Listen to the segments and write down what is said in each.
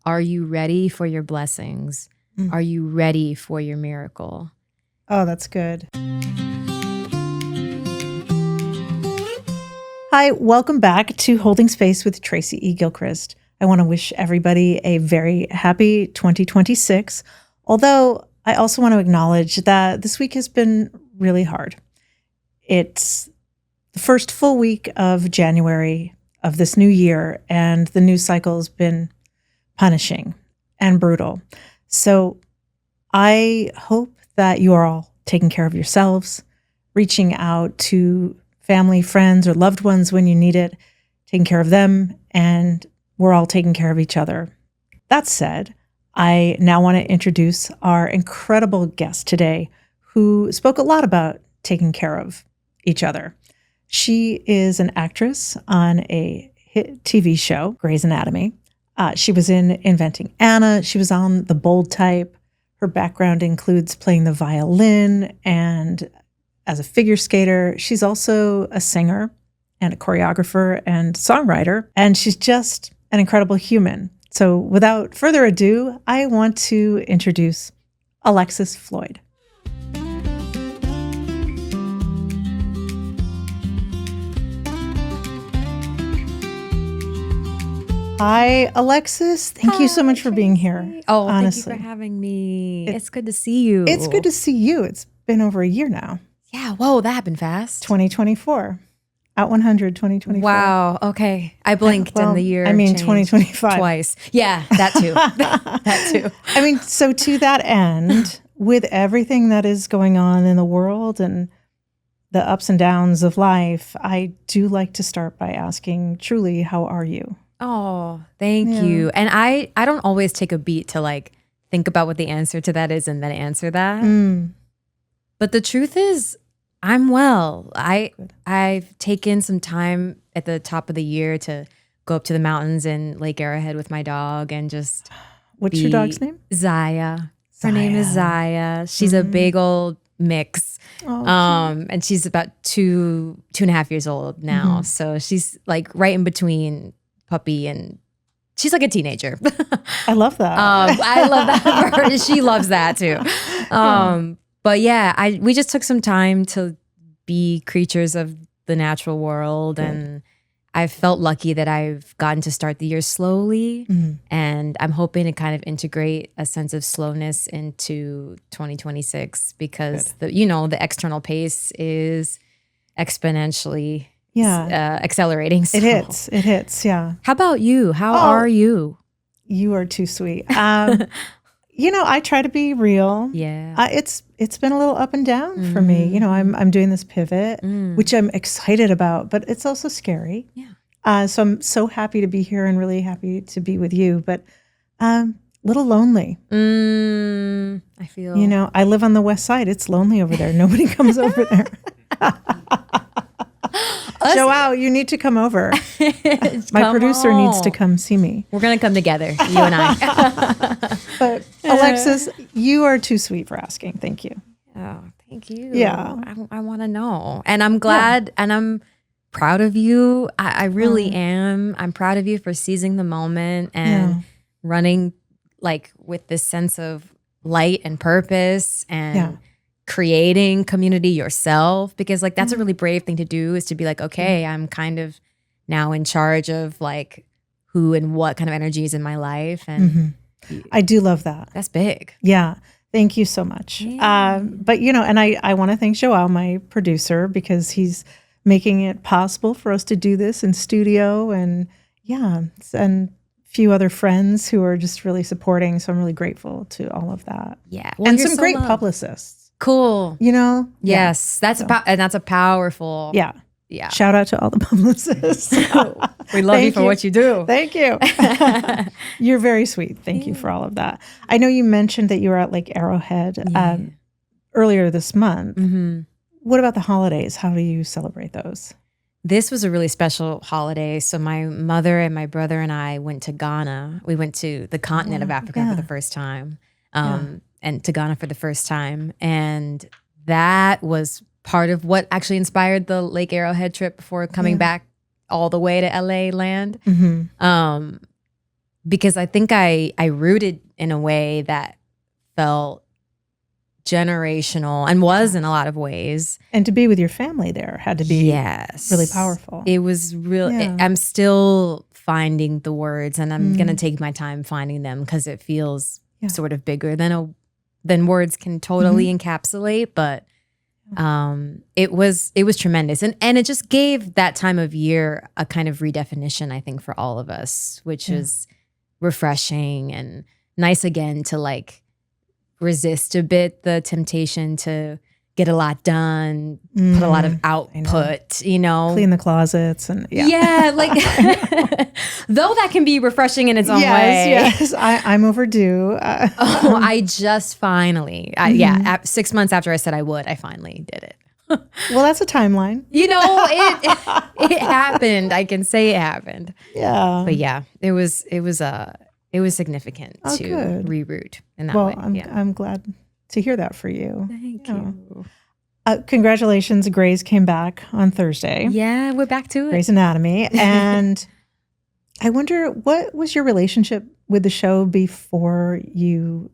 Are you ready for your blessings? Are you ready for your miracle? Oh, that's good. Hi, welcome back to Holding Space with Tracy E. Gilchrist. I want to wish everybody a very happy 2026, although I also want to acknowledge that this week has been really hard. It's the first full week of January of this new year, and the news cycle has been punishing and brutal. So I hope that you are all taking care of yourselves, reaching out to family, friends, or loved ones when you need it, taking care of them, and we're all taking care of each other. That said, I now want to introduce our incredible guest today, who spoke a lot about taking care of each other. She is an actress on a hit TV show, Grey's Anatomy. She was in Inventing Anna. She was on The Bold Type. Her background includes playing the violin and as a figure skater. She's also a singer and a choreographer and songwriter, and she's just an incredible human. So without further ado, I want to introduce Alexis Floyd. Hi, Alexis. Thank you so much for being here. Oh, honestly. Thank you for having me. It's good to see you. It's good to see you. It's been over a year now. Yeah, whoa, that happened fast. 2024. Out 100, 2024. Wow, okay. I blinked and the year changed 2025. Twice. Yeah, that too. That too. I mean, so to that end, with everything that is going on in the world and the ups and downs of life, I do like to start by asking, truly, how are you? Oh, thank you. And I don't always take a beat to like think about what the answer to that is and then answer that. But the truth is, I'm well. I've taken some time at the top of the year to go up to the mountains in Lake Arrowhead with my dog and just What's your dog's name? Zaya. Her name is Zaya. She's a big old mix. And she's about 2.5 years old now. So she's like right in between puppy and she's like a teenager. I love that. I love that for her. She loves that too. But yeah, we just took some time to be creatures of the natural world. And I felt lucky that I've gotten to start the year slowly. And I'm hoping to kind of integrate a sense of slowness into 2026 because the external pace is exponentially accelerating. So. It hits. Yeah. How about you? How are you? You are too sweet. I try to be real. Yeah. It's been a little up and down for me. I'm doing this pivot, which I'm excited about, but it's also scary. Yeah. So I'm so happy to be here and really happy to be with you, but little lonely. I feel. I live on the west side. It's lonely over there. Nobody comes over there. Joao, you need to come over. My producer needs to come see me. We're going to come together, you and I. But Alexis, you are too sweet for asking. Thank you. Oh, thank you. Yeah. I want to know. And I'm glad and I'm proud of you. I really am. I'm proud of you for seizing the moment and running like with this sense of light and purpose and creating community yourself, because like that's a really brave thing to do, is to be like, okay, I'm kind of now in charge of like who and what kind of energy is in my life. And I do love that. That's big. Yeah. Thank you so much. Yeah. But and I want to thank Joao, my producer, because he's making it possible for us to do this in studio, and and a few other friends who are just really supporting. So I'm really grateful to all of that. Yeah. Well, and some great publicists. Cool. Yes. That's a powerful. Yeah. Yeah. Shout out to all the publicists. We love you for what you do. Thank you. You're very sweet. Thank you for all of that. I know you mentioned that you were at Lake Arrowhead earlier this month. What about the holidays? How do you celebrate those? This was a really special holiday. So my mother and my brother and I went to Ghana. We went to the continent of Africa for the first time. And to Ghana for the first time. And that was part of what actually inspired the Lake Arrowhead trip before coming back all the way to LA land. because I think I rooted in a way that felt generational and was in a lot of ways. And to be with your family there had to be really powerful. It was real. I'm still finding the words, and I'm going to take my time finding them because it feels sort of bigger than words can totally encapsulate. But it was tremendous. And it just gave that time of year a kind of redefinition, I think, for all of us, which is refreshing and nice again to like resist a bit the temptation to get a lot done, put a lot of output, you know. Clean the closets and like though that can be refreshing in its own way. Yes, I'm overdue. I just finally, 6 months after I said I would, I finally did it. Well, that's a timeline. You know, it happened. I can say it happened. Yeah. But yeah, it was significant to reroute in that way. I'm glad to hear that for you. Thank you. Congratulations. Grey's came back on Thursday. Yeah, we're back to it. Grey's Anatomy. And I wonder, what was your relationship with the show before you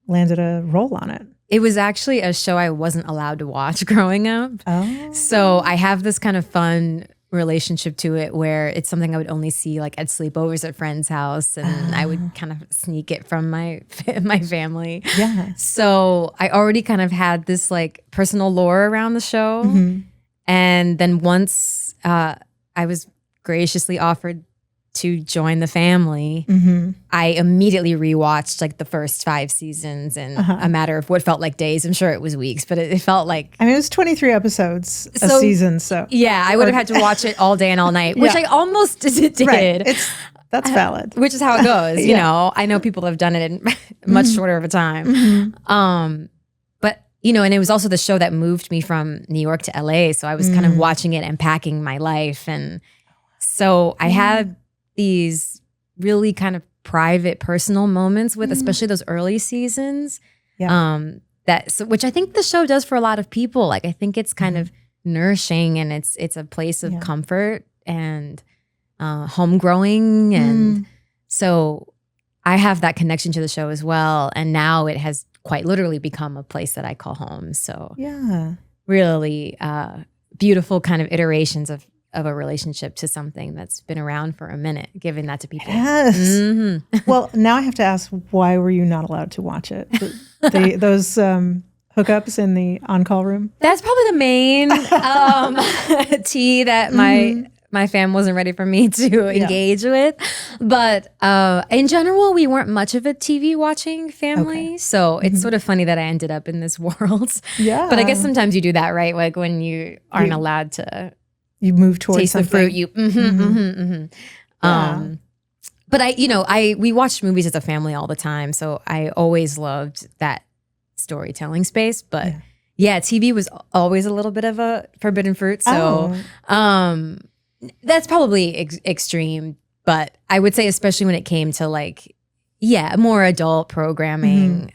landed a role on it? It was actually a show I wasn't allowed to watch growing up. Oh. So I have this kind of fun relationship to it where it's something I would only see like at sleepovers at friends' house, and I would kind of sneak it from my family. Yeah. So I already kind of had this like personal lore around the show. And then once I was graciously offered to join the family, I immediately rewatched like the first 5 seasons in a matter of what felt like days. I'm sure it was weeks, but it felt like... I mean, it was 23 episodes a season, so... Yeah, I would have had to watch it all day and all night, which I almost did. Right. That's valid. Which is how it goes, you know. I know people have done it in much shorter of a time. But, you know, and it was also the show that moved me from New York to LA, so I was kind of watching it and packing my life. And so I had these really kind of private, personal moments with, especially those early seasons. Which I think the show does for a lot of people. Like, I think it's kind of nourishing, and it's a place of comfort and home growing. And so I have that connection to the show as well. And now it has quite literally become a place that I call home. So really beautiful kind of iterations of a relationship to something that's been around for a minute, giving that to people. Yes. Well, now I have to ask, why were you not allowed to watch it? Those hookups in the on-call room? That's probably the main tea that my fam wasn't ready for me to engage with. But in general, we weren't much of a TV watching family. So it's sort of funny that I ended up in this world. Yeah. But I guess sometimes you do that, right? Like when you aren't allowed to... You move towards taste something. the fruit. But we watched movies as a family all the time, so I always loved that storytelling space. But TV was always a little bit of a forbidden fruit. So that's probably extreme, but I would say especially when it came to like more adult programming,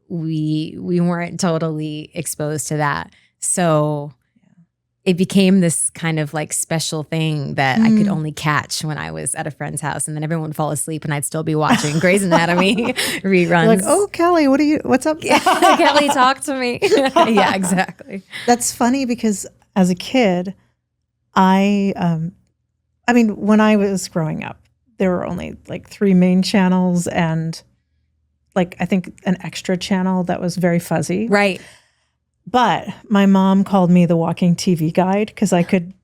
we weren't totally exposed to that. So it became this kind of like special thing that I could only catch when I was at a friend's house, and then everyone would fall asleep and I'd still be watching Grey's Anatomy reruns. You're like, oh, Kelly, what's up? Kelly, talk to me. Yeah, exactly. That's funny because as a kid, I mean, when I was growing up, there were only like 3 main channels and like, I think an extra channel that was very fuzzy. Right. But my mom called me the walking TV guide because I could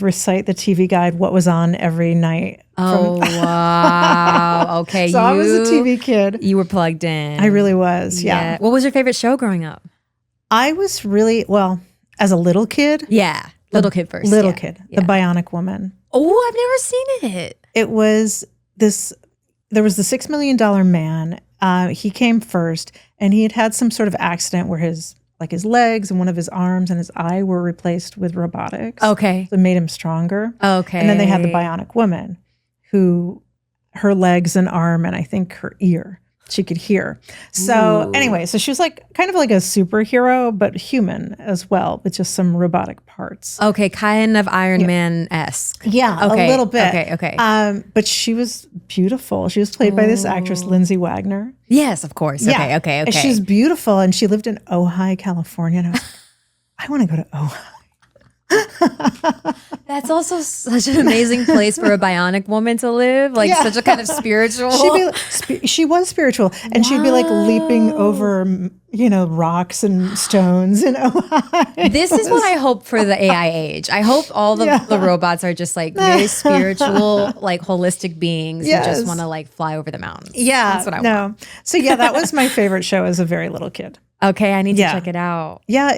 recite the TV guide, what was on every night. Oh, wow. Okay. So I was a TV kid. You were plugged in. I really was. Yeah. What was your favorite show growing up? I was really, as a little kid. Yeah. Little kid first. Little kid. The Bionic Woman. Oh, I've never seen it. It was there was the $6 Million Man. He came first, and he had some sort of accident where his legs and one of his arms and his eye were replaced with robotics. Okay. So it made him stronger. Okay. And then they had the Bionic Woman, who her legs and arm and I think her ear she could hear. So anyway, so she was like kind of like a superhero, but human as well, with just some robotic parts. Okay, kind of Iron Man-esque. Yeah, Okay, a little bit. Okay. But she was beautiful. She was played by this actress, Lindsay Wagner. Yes, of course. Yeah. Okay. And she's beautiful, and she lived in Ojai, California. And I was like, I want to go to Ojai. That's also such an amazing place for a bionic woman to live. Like such a kind of spiritual. She was spiritual, and she'd be like leaping over, rocks and stones in Ohio. This is what I hope for the AI age. I hope all the robots are just like very spiritual, like holistic beings who just want to like fly over the mountains. Yeah, that's what I want. So that was my favorite show as a very little kid. Okay, I need to check it out. Yeah,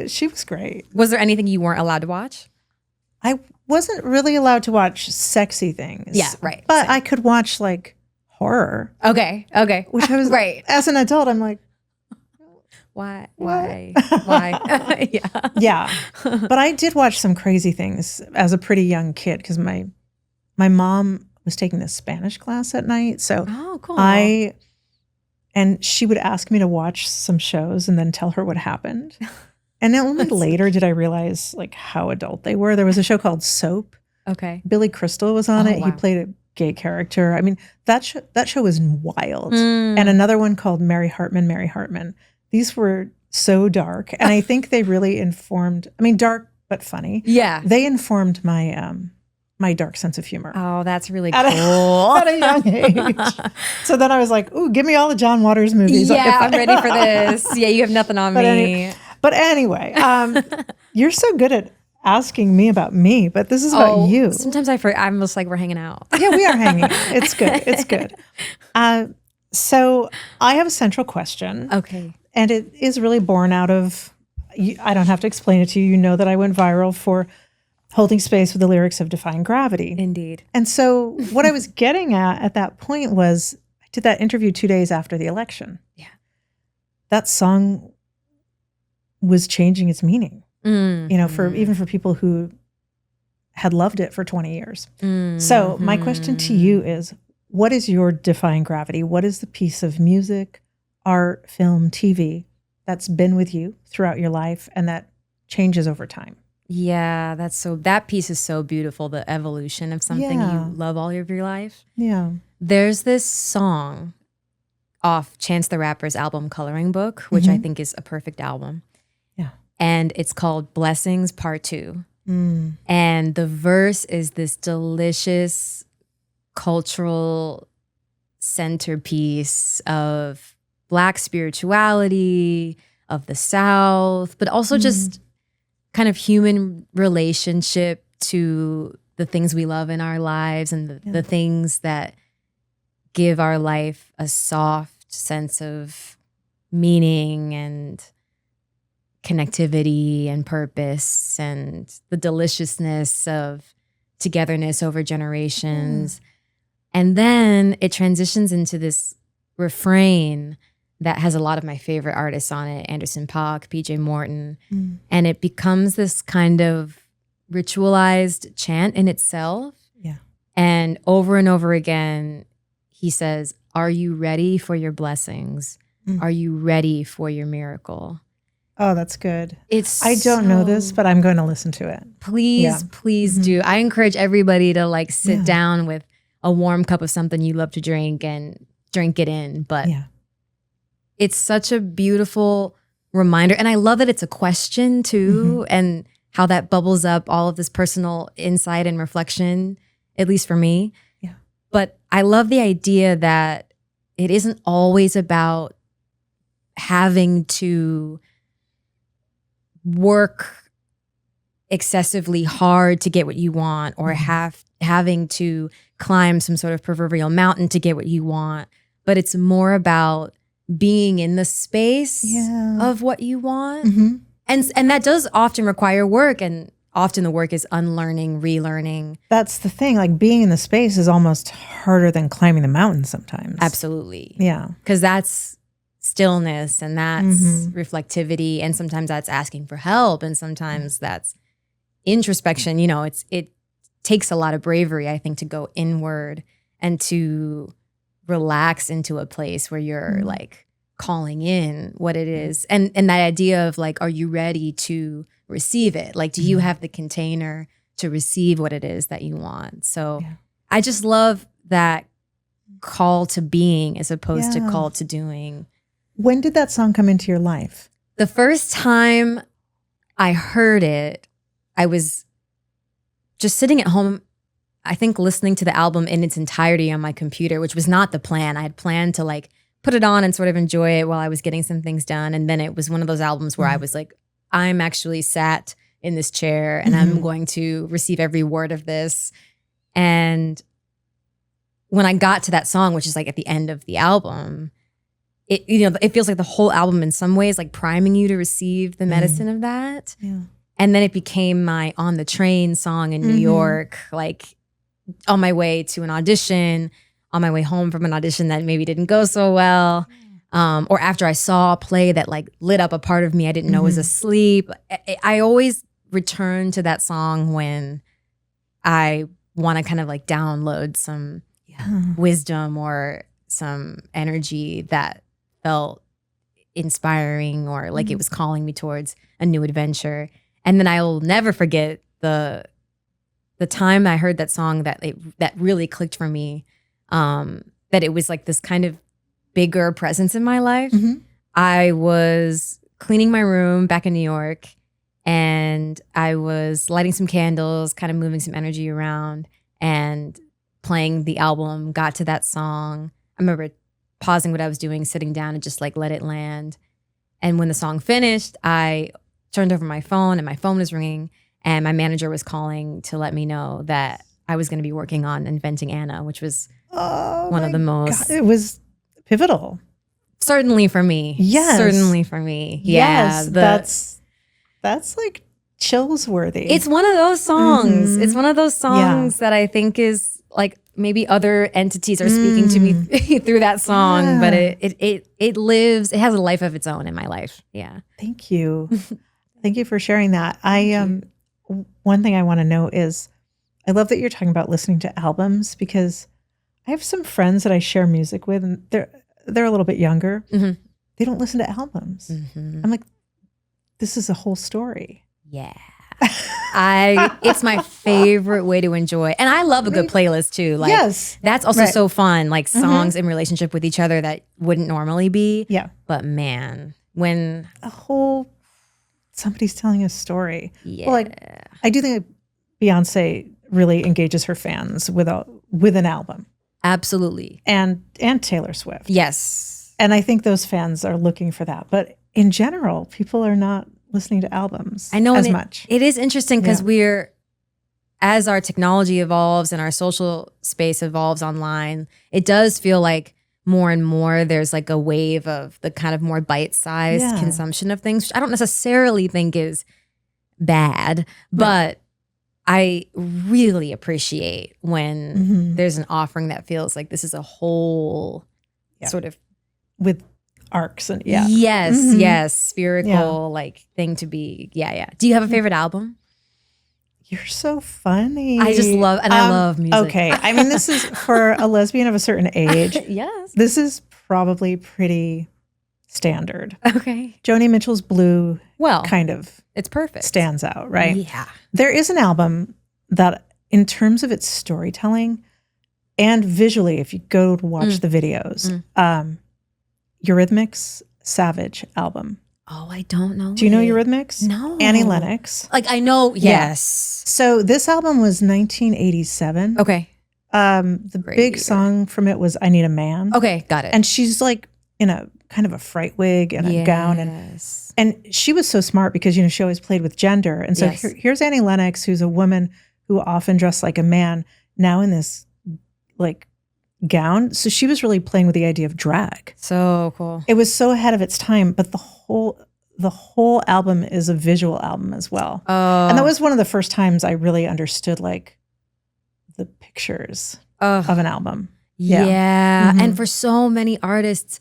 she was great. Was there anything you weren't allowed to watch? I wasn't really allowed to watch sexy things. Yeah, right. But I could watch like horror. Okay. Which I was right. As an adult, I'm like, why? Yeah. But I did watch some crazy things as a pretty young kid because my mom was taking a Spanish class at night. So cool. And she would ask me to watch some shows and then tell her what happened. And then only later did I realize like how adult they were. There was a show called Soap. Okay. Billy Crystal was on it. Wow. He played a gay character. I mean, that show was wild. And another one called Mary Hartman. These were so dark. And I think they really informed, dark but funny. Yeah. They informed my my dark sense of humor. Oh, that's really cool. At a young age. So then I was like, ooh, give me all the John Waters movies. Yeah, I'm ready for this. Yeah, you have nothing on me. But anyway, you're so good at asking me about me, but this is about you. Sometimes I'm just like, we're hanging out. Yeah, we are hanging out. It's good. It's good. So I have a central question. Okay. And it is really born out of, I don't have to explain it to you. You know that I went viral for holding space with the lyrics of Defying Gravity. Indeed. And so what I was getting at that point was, I did that interview 2 days after the election. Yeah. That song was changing its meaning, even for people who had loved it for 20 years. So my question to you is, what is your Defying Gravity? What is the piece of music, art, film, TV that's been with you throughout your life and that changes over time? Yeah, that piece is so beautiful, the evolution of something you love all of your life. Yeah. There's this song off Chance the Rapper's album Coloring Book, which I think is a perfect album. Yeah. And it's called Blessings Part 2. And the verse is this delicious cultural centerpiece of Black spirituality, of the South, but also just kind of human relationship to the things we love in our lives and the things that give our life a soft sense of meaning and connectivity and purpose and the deliciousness of togetherness over generations. And then it transitions into this refrain that has a lot of my favorite artists on it, Anderson .Paak, PJ Morton. And it becomes this kind of ritualized chant in itself. Yeah. And over again, he says, are you ready for your blessings? Are you ready for your miracle? Oh, that's good. I don't know this, but I'm going to listen to it. Please do. I encourage everybody to like sit down with a warm cup of something you love to drink and drink it in. But it's such a beautiful reminder. And I love that it's a question too, and how that bubbles up all of this personal insight and reflection, at least for me. Yeah. But I love the idea that it isn't always about having to work excessively hard to get what you want, or having to climb some sort of proverbial mountain to get what you want. But it's more about being in the space of what you want. And that does often require work, and often the work is unlearning, relearning. That's the thing. Like being in the space is almost harder than climbing the mountain sometimes. Absolutely. Yeah. Because that's stillness and that's reflectivity. And sometimes that's asking for help. And sometimes that's introspection. You know, it takes a lot of bravery, I think, to go inward and to relax into a place where you're like calling in what it is. And that idea of like, are you ready to receive it? Like, do you have the container to receive what it is that you want? So I just love that call to being as opposed to call to doing. When did that song come into your life? The first time I heard it, I was just sitting at home, I think listening to the album in its entirety on my computer, which was not the plan. I had planned to like put it on and sort of enjoy it while I was getting some things done. And then it was one of those albums where I was like, I'm actually sat in this chair and I'm going to receive every word of this. And when I got to that song, which is like at the end of the album, it, you know, it feels like the whole album in some ways, like priming you to receive the medicine of that. Yeah. And then it became my on the train song in New York, like on my way to an audition, on my way home from an audition that maybe didn't go so well. Or after I saw a play that like lit up a part of me I didn't know was asleep. I always return to that song when I want to kind of like download some wisdom or some energy that felt inspiring or like it was calling me towards a new adventure. And then I will never forget the time I heard that song that really clicked for me, that it was like this kind of bigger presence in my life. I was cleaning my room back in New York and I was lighting some candles, kind of moving some energy around and playing the album, got to that song. I remember pausing what I was doing, sitting down and just like let it land. And when the song finished, I turned over my phone and my phone was ringing and my manager was calling to let me know that I was going to be working on Inventing Anna, which was one of the most... God, it was pivotal. Certainly for me. Yes. Certainly for me. Yes, that's like chills worthy. It's one of those songs. It's one of those songs that I think is like maybe other entities are speaking to me through that song, but it lives, it has a life of its own in my life. Yeah. Thank you. Thank you for sharing that. One thing I want to know is I love that you're talking about listening to albums because I have some friends that I share music with and they're a little bit younger. They don't listen to albums. I'm like, this is a whole story. Yeah. It's my favorite way to enjoy. And I love a good playlist too. Like that's also so fun. Like songs in relationship with each other that wouldn't normally be. Yeah. But man, when somebody's telling a story. Yeah. Well, like I do think Beyonce really engages her fans with an album. Absolutely. And Taylor Swift. Yes. And I think those fans are looking for that. But in general, people are not listening to albums as much. It is interesting because as our technology evolves and our social space evolves online, it does feel like more and more there's like a wave of the kind of more bite-sized consumption of things, which I don't necessarily think is bad, but I really appreciate when there's an offering that feels like this is a whole sort of with arcs and spherical like thing to be. Do you have a favorite album? You're so funny. I just love, and I love music. Okay. I mean, this is for a lesbian of a certain age. Yes. This is probably pretty standard. Okay. Joni Mitchell's Blue kind of it's perfect. Stands out, right? Yeah. There is an album that in terms of its storytelling and visually, if you go to watch the videos, Eurythmics' Savage album. Oh, I don't know. Do you know Eurythmics? No. Annie Lennox. Like I know, yes. Yeah. So this album was 1987. Okay. The big song from it was I Need a Man. Okay, got it. And she's like in a kind of a fright wig and a gown. And she was so smart because, you know, she always played with gender. And so here's Annie Lennox, who's a woman who often dressed like a man, now in this like gown. So she was really playing with the idea of drag. So cool. It was so ahead of its time, but the whole album is a visual album as well. Oh. And that was one of the first times I really understood like the pictures of an album. Yeah. And for so many artists,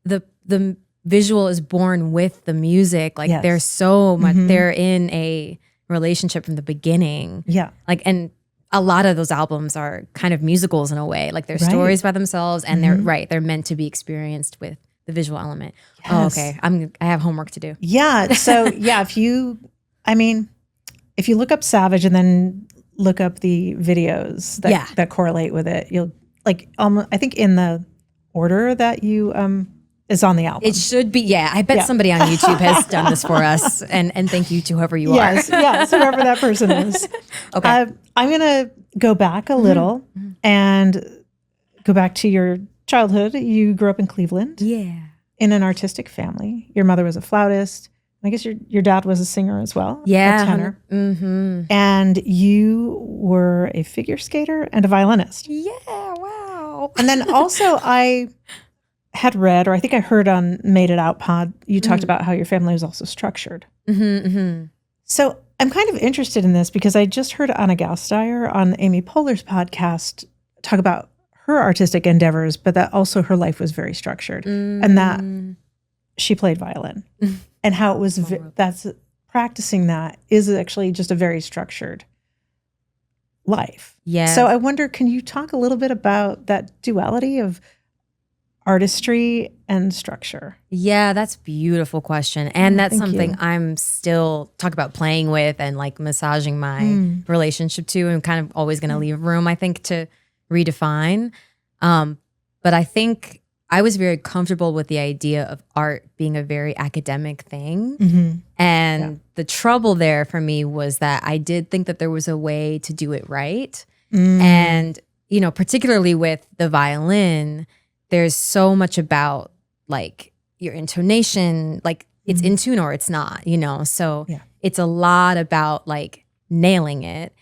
the visual is born with the music. Like they're so much, they're in a relationship from the beginning. Yeah. Like, and a lot of those albums are kind of musicals in a way. Like they're stories by themselves, and they're meant to be experienced with the visual element. Yes. Oh, okay. I have homework to do. Yeah. So yeah, if you look up Savage and then look up the videos that correlate with it, you'll like almost, I think in the order that you is on the album. It should be. Yeah. I bet somebody on YouTube has done this for us. And thank you to whoever you are. Yes, whoever that person is. Okay. I'm going to go back a little and go back to your childhood. You grew up in Cleveland. Yeah. In an artistic family. Your mother was a flautist. I guess your dad was a singer as well. Yeah. A tenor. Mm-hmm. And you were a figure skater and a violinist. Yeah. Wow. And then also I had read, or I think I heard on Made It Out Pod, you talked about how your family was also structured. So I'm kind of interested in this because I just heard Anna Gasteyer on Amy Poehler's podcast talk about her artistic endeavors, but that also her life was very structured and that she played violin and how it was, that's practicing that is actually just a very structured life. Yeah. So I wonder, can you talk a little bit about that duality of artistry and structure? Yeah, that's a beautiful question. And that's something I'm still talk about playing with and like massaging my relationship to, and kind of always going to leave room, I think, to redefine. But I think I was very comfortable with the idea of art being a very academic thing. And the trouble there for me was that I did think that there was a way to do it right. And, you know, particularly with the violin, there's so much about like your intonation, like it's in tune or it's not, you know? So it's a lot about like nailing it.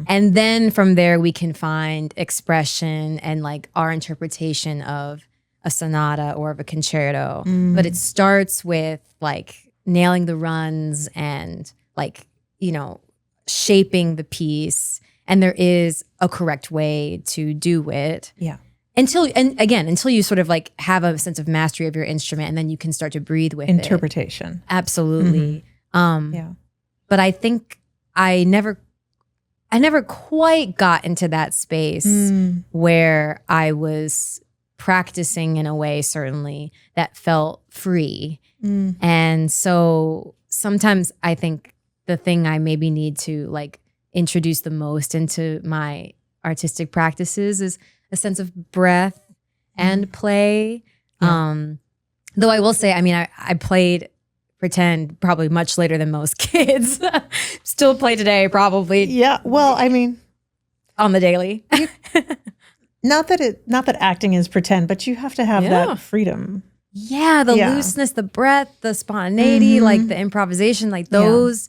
And then from there, we can find expression and like our interpretation of a sonata or of a concerto. But it starts with like nailing the runs and like, you know, shaping the piece. And there is a correct way to do it. Yeah. Until you sort of like have a sense of mastery of your instrument, and then you can start to breathe with interpretation. Absolutely. But I think I never quite got into that space where I was practicing in a way, certainly, that felt free. And so sometimes I think the thing I maybe need to like introduce the most into my artistic practices is a sense of breath and play. Though I will say, I mean, I played pretend probably much later than most kids. Still play today, probably. Yeah. Well, I mean, on the daily. not that acting is pretend, but you have to have that freedom. Yeah, the looseness, the breath, the spontaneity, like the improvisation, like those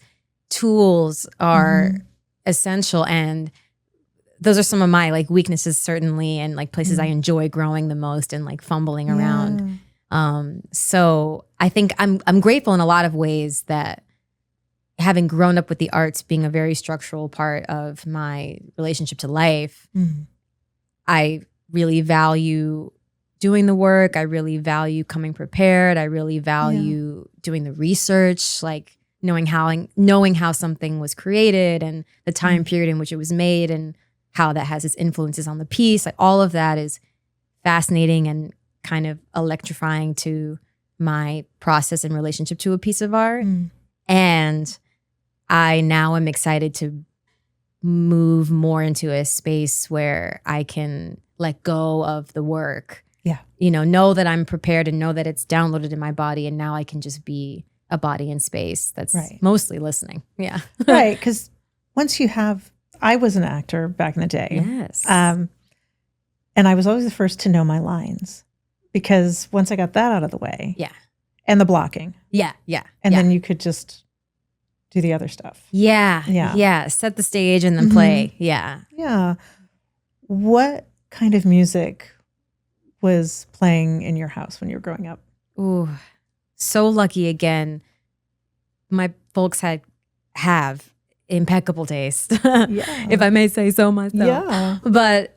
tools are essential. And those are some of my like weaknesses, certainly, and like places I enjoy growing the most and like fumbling around. So I think I'm grateful in a lot of ways that having grown up with the arts being a very structural part of my relationship to life, I really value doing the work. I really value coming prepared. I really value doing the research, like knowing how something was created and the time period in which it was made and how that has its influences on the piece. Like all of that is fascinating and kind of electrifying to my process in relationship to a piece of art. And I now am excited to move more into a space where I can let go of the work. Yeah. You know that I'm prepared and know that it's downloaded in my body, and now I can just be a body in space that's mostly listening. Yeah. Right. Because once you have, I was an actor back in the day. Yes. And I was always the first to know my lines, because once I got that out of the way. Yeah. And the blocking. Yeah. And then you could just do the other stuff. Yeah. Set the stage and then play. Yeah. Yeah. What kind of music was playing in your house when you were growing up? Ooh, so lucky again. My folks have impeccable taste, if I may say so myself. Yeah. But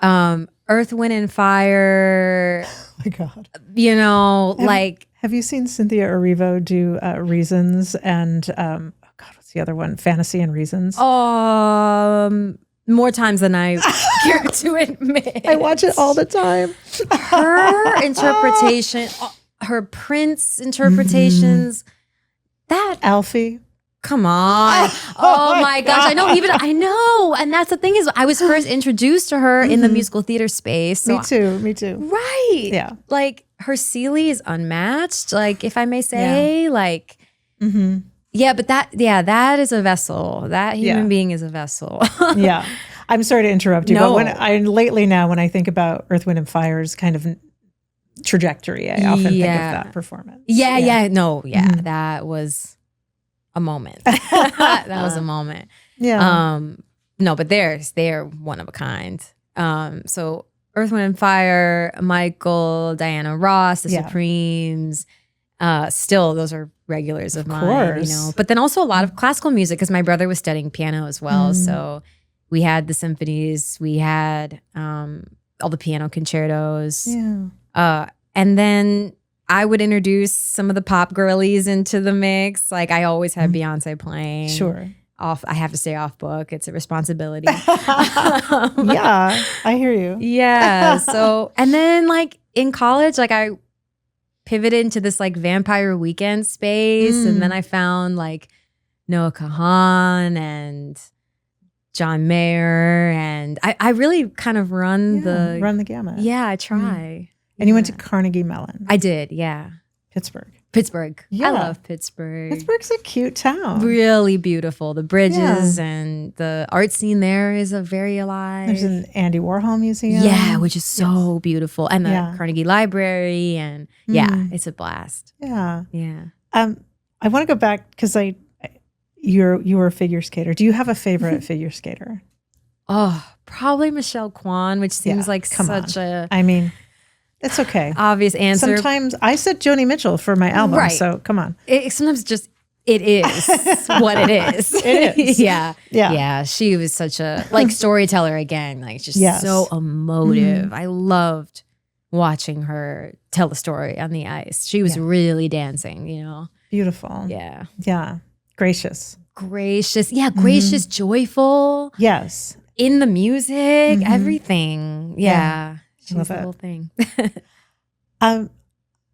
Earth, Wind, and Fire. Oh my God. You know, Have you seen Cynthia Erivo do Reasons and, what's the other one? Fantasy and Reasons? No, more times than I care to admit. I watch it all the time. Her interpretation, her Prince interpretations, that Alfie. come on. Oh my gosh. I know. And that's the thing is I was first introduced to her in the musical theater space. So Me too. right. Yeah. Like her Celie is unmatched, like if I may say, like, yeah, but that is a vessel. That human being is a vessel. Yeah. I'm sorry to interrupt you, No. but when I think about Earth, Wind, and Fire's kind of trajectory, I often think of that performance. That was a moment. That was a moment. Yeah. No, but they're one of a kind. So Earth, Wind, and Fire, Michael, Diana Ross, the Supremes, still those are regulars of mine, you know. But then also a lot of classical music because my brother was studying piano as well. So we had the symphonies, we had all the piano concertos. Yeah. And then I would introduce some of the pop girlies into the mix. Like I always had Beyonce playing. Sure. I have to stay off book. It's a responsibility. Yeah, I hear you. Yeah. So, and then like in college, like I pivoted into this like Vampire Weekend space. And then I found like Noah Kahan and John Mayer. And I really kind of run the gamut. Yeah, I try. And you went to Carnegie Mellon. I did, yeah. Pittsburgh. Yeah. I love Pittsburgh. Pittsburgh's a cute town. Really beautiful. The bridges and the art scene there is very alive. There's an Andy Warhol museum. Yeah, which is so beautiful. And the Carnegie Library. And it's a blast. Yeah. Yeah. I want to go back because you were a figure skater. Do you have a favorite figure skater? Oh, probably Michelle Kwan, which seems like such a... I mean... It's okay. Obvious answer. Sometimes I said Joni Mitchell for my album, so come on. Sometimes it is what it is. It is. Yeah. She was such a storyteller again, like just so emotive. I loved watching her tell the story on the ice. She was really dancing, you know. Beautiful. Yeah. Yeah. Gracious. Yeah, gracious, joyful. Yes. In the music, everything. Yeah. Love the it. whole thing. I'm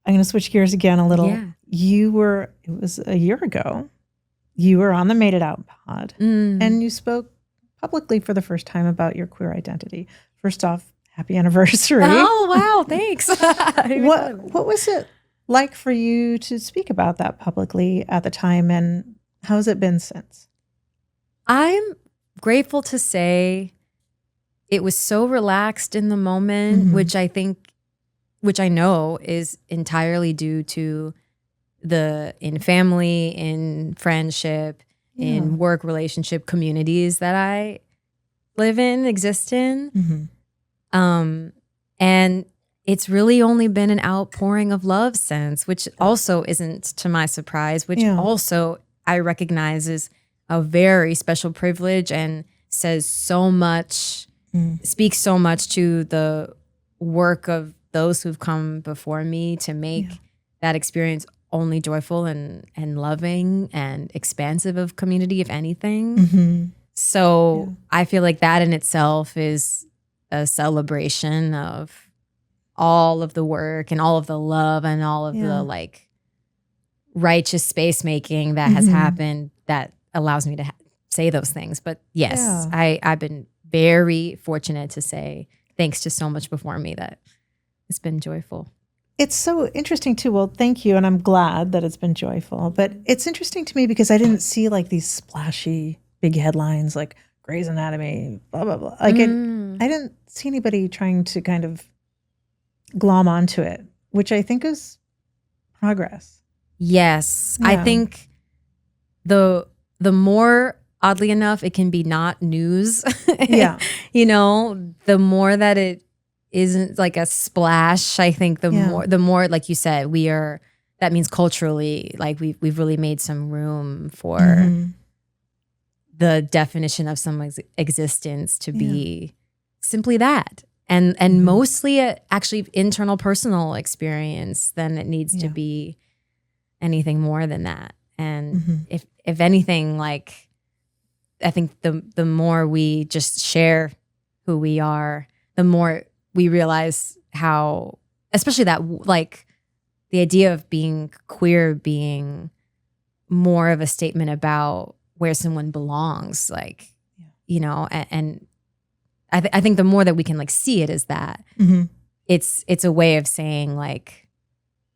going to switch gears again a little. Yeah. It was a year ago, you were on the Made It Out pod and you spoke publicly for the first time about your queer identity. First off, happy anniversary. Oh, wow. Thanks. What was it like for you to speak about that publicly at the time, and how has it been since? I'm grateful to say it was so relaxed in the moment, which I know is entirely due to in family, in friendship, in work relationship communities that I exist in. And it's really only been an outpouring of love since, which also isn't to my surprise, which also I recognize is a very special privilege and says so much, speaks so much to the work of those who've come before me to make that experience only joyful and loving and expansive of community, if anything. So I feel like that in itself is a celebration of all of the work and all of the love and all of the like righteous space making that has happened that allows me to say those things. But yes, I've been very fortunate to say thanks to so much before me that it's been joyful. It's so interesting too. Well, thank you. And I'm glad that it's been joyful. But it's interesting to me because I didn't see like these splashy big headlines like Grey's Anatomy, blah, blah, blah. Like I didn't see anybody trying to kind of glom onto it, which I think is progress. Yes. I think the more, oddly enough, it can be not news. You know, the more that it isn't like a splash, I think the more, like you said, that means culturally, like we've really made some room for the definition of someone's existence to be simply that. And mostly actually internal personal experience than it needs to be anything more than that. And if anything, like I think the more we just share who we are, the more we realize how, especially that like the idea of being queer being more of a statement about where someone belongs, like, you know, and I think the more that we can like see it as that, it's a way of saying like,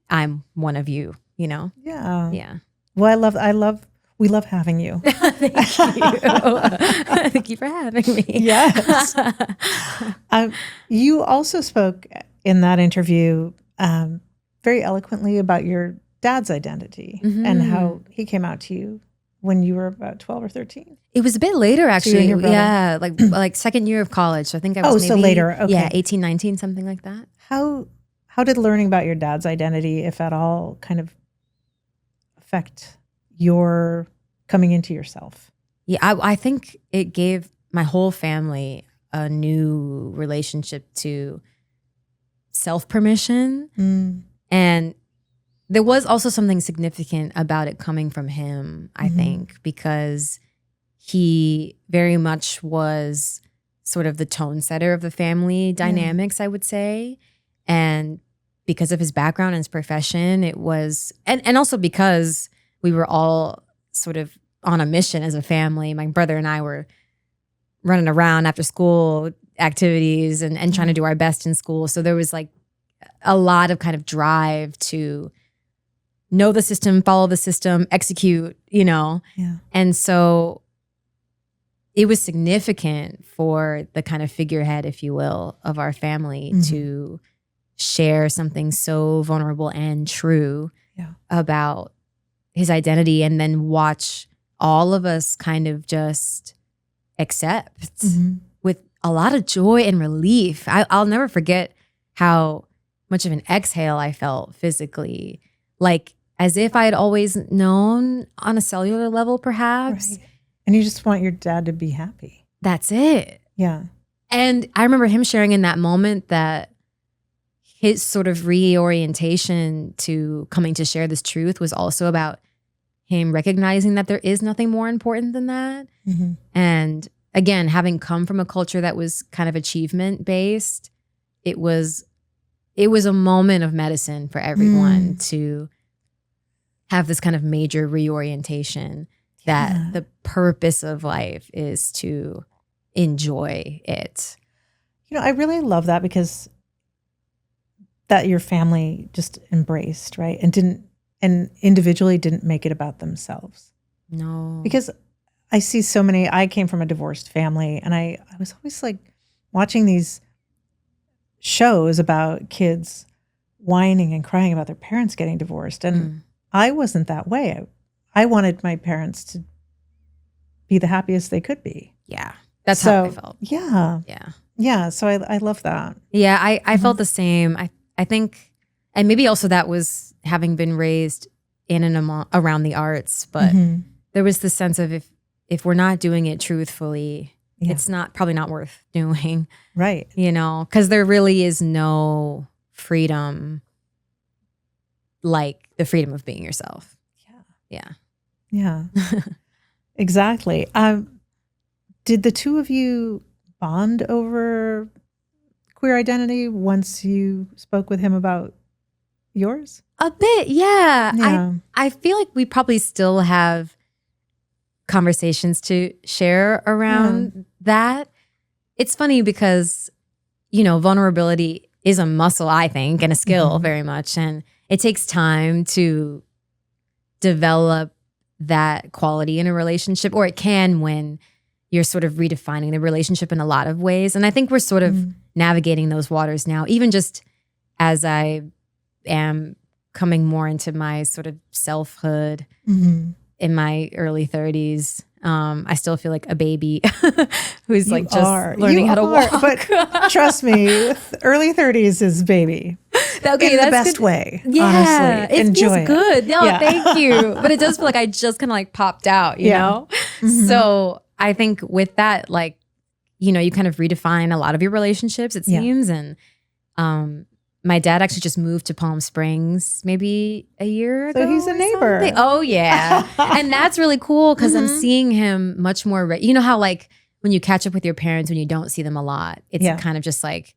I'm one of you, you know? Yeah. Yeah. Well, we love having you. Thank you. Thank you for having me. Yes. You also spoke in that interview very eloquently about your dad's identity and how he came out to you when you were about 12 or 13. It was a bit later, actually. You and your Yeah, like second year of college. So I think I was so later. Okay. Yeah, 18, 19, something like that. How did learning about your dad's identity, if at all, kind of affect your coming into yourself? Yeah, I think it gave my whole family a new relationship to self-permission. And there was also something significant about it coming from him, I think, because he very much was sort of the tone setter of the family dynamics, I would say. And because of his background and his profession, it was, and also because we were all sort of on a mission as a family. My brother and I were running around after school activities and trying to do our best in school. So there was like a lot of kind of drive to know the system, follow the system, execute, you know? Yeah. And so it was significant for the kind of figurehead, if you will, of our family to share something so vulnerable and true about his identity, and then watch all of us kind of just accept with a lot of joy and relief. I'll never forget how much of an exhale I felt physically, like as if I had always known on a cellular level, perhaps. Right. And you just want your dad to be happy. That's it. Yeah. And I remember him sharing in that moment that his sort of reorientation to coming to share this truth was also about him recognizing that there is nothing more important than that. And again, having come from a culture that was kind of achievement based, it was a moment of medicine for everyone to have this kind of major reorientation that the purpose of life is to enjoy it. You know, I really love that, because that your family just embraced, right? And individually didn't make it about themselves. No. Because I see so many, I came from a divorced family, and I was always like watching these shows about kids whining and crying about their parents getting divorced. And I wasn't that way. I wanted my parents to be the happiest they could be. Yeah. That's how I felt. Yeah. Yeah. Yeah. So I love that. Yeah. I felt the same. I think, and maybe also that was having been raised in and around the arts, but there was this sense of if we're not doing it truthfully, it's probably not worth doing. Right. You know, because there really is no freedom like the freedom of being yourself. Yeah. Yeah. Exactly. Did the two of you bond over queer identity once you spoke with him about yours? A bit, yeah. I feel like we probably still have conversations to share around that. It's funny because, you know, vulnerability is a muscle, I think, and a skill very much. And it takes time to develop that quality in a relationship, or it can when you're sort of redefining the relationship in a lot of ways. And I think we're sort of navigating those waters now, even just as I am coming more into my sort of selfhood in my early 30s. I still feel like a baby who's like just learning how to walk. But trust me, early 30s is baby. Okay, in that's the best good. way. Yeah, honestly, it enjoy feels good. No, Yeah. thank you. But it does feel like I just kind of like popped out, you know? So I think with that, like, you know, you kind of redefine a lot of your relationships, it seems. And my dad actually just moved to Palm Springs maybe a year ago. So he's a neighbor. Something. Oh, yeah. And that's really cool because I'm seeing him much more. You know how like when you catch up with your parents when you don't see them a lot, it's kind of just like,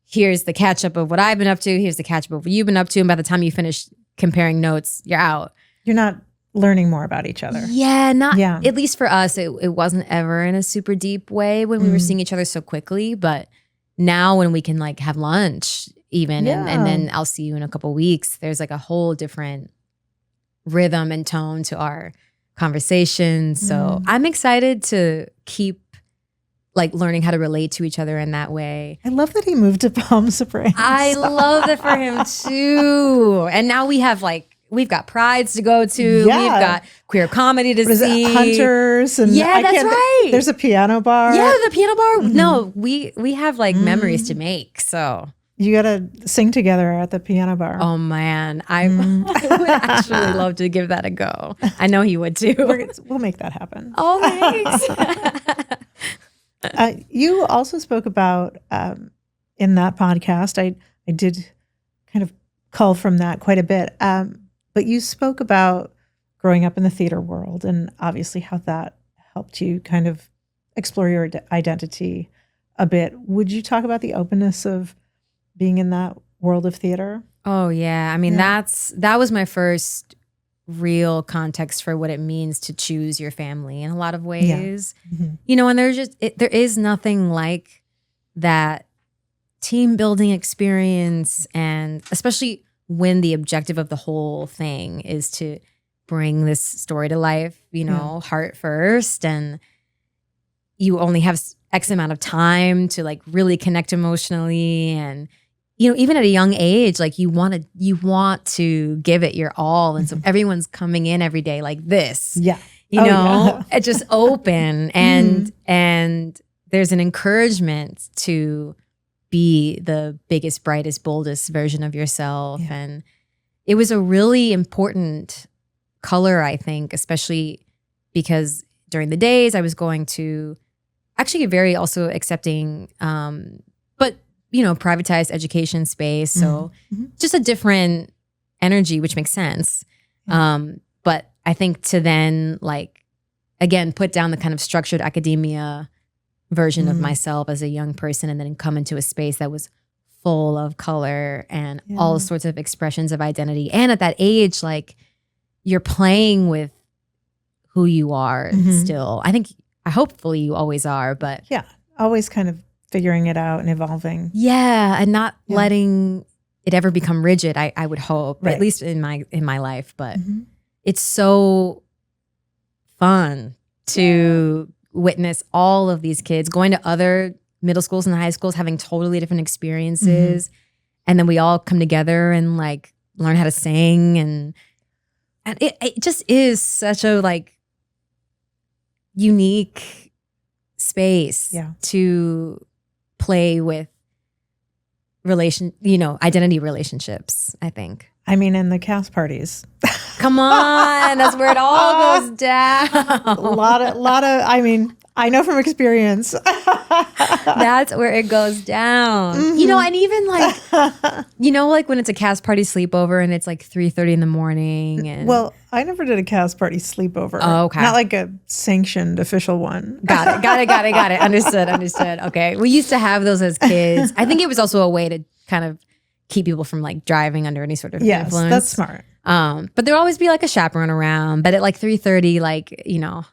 here's the catch up of what I've been up to. Here's the catch up of what you've been up to. And by the time you finish comparing notes, you're out. You're not learning more about each other. Yeah, at least for us, it wasn't ever in a super deep way when we were seeing each other so quickly. But now when we can like have lunch even and then I'll see you in a couple weeks, there's like a whole different rhythm and tone to our conversations. So I'm excited to keep like learning how to relate to each other in that way. I love that he moved to Palm Springs. I love it for him too. And now we've got prides to go to. Yeah. We've got queer comedy to see. Hunters. And that's right. There's a piano bar. Yeah, the piano bar. No, we have like memories to make. So you got to sing together at the piano bar. Oh man, I would actually love to give that a go. I know he would too. We'll make that happen. Oh, thanks. You also spoke about in that podcast. I did kind of cull from that quite a bit. But you spoke about growing up in the theater world and obviously how that helped you kind of explore your identity a bit. Would you talk about the openness of being in that world of theater? Oh yeah. I mean, that was my first real context for what it means to choose your family in a lot of ways. You know, and there is nothing like that team building experience, and especially when the objective of the whole thing is to bring this story to life, you know, heart first, and you only have X amount of time to like really connect emotionally. And, you know, even at a young age, like you want to give it your all. And so everyone's coming in every day like this, you know, it's just open and there's an encouragement to be the biggest, brightest, boldest version of yourself. And it was a really important color, I think, especially because during the days I was going to actually a very also accepting, but, you know, privatized education space. So just a different energy, which makes sense. But I think to then like, again, put down the kind of structured academia version of myself as a young person and then come into a space that was full of color and all sorts of expressions of identity. And at that age, like you're playing with who you are still. I think, hopefully you always are, but always kind of figuring it out and evolving. And not letting it ever become rigid. I would hope, at least in my life. But it's so fun to witness all of these kids going to other middle schools and high schools having totally different experiences, and then we all come together and like learn how to sing, and it just is such a like unique space to play with identity relationships, I think. I mean, in the cast parties. Come on, that's where it all goes down. A lot of, I mean, I know from experience. That's where it goes down. You know, and even like, you know, like when it's a cast party sleepover and it's like 3:30 in the morning. And well, I never did a cast party sleepover. Oh, okay. Not like a sanctioned official one. Got it. Understood. Okay. We used to have those as kids. I think it was also a way to kind of keep people from like driving under any sort of influence. That's smart. But there'll always be like a chaperone around. But at like 3:30, like, you know,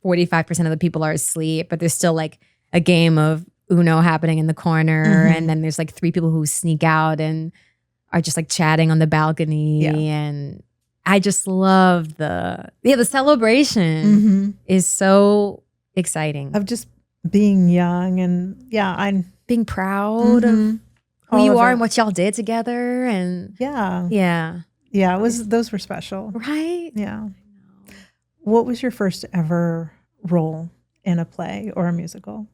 45% of the people are asleep, but there's still like a game of Uno happening in the corner. And then there's like 3 people who sneak out and are just like chatting on the balcony. And I just love the celebration is so exciting. Of just being young and I'm being proud of who you are and what y'all did together. And those were special. Right? Yeah. What was your first ever role in a play or a musical?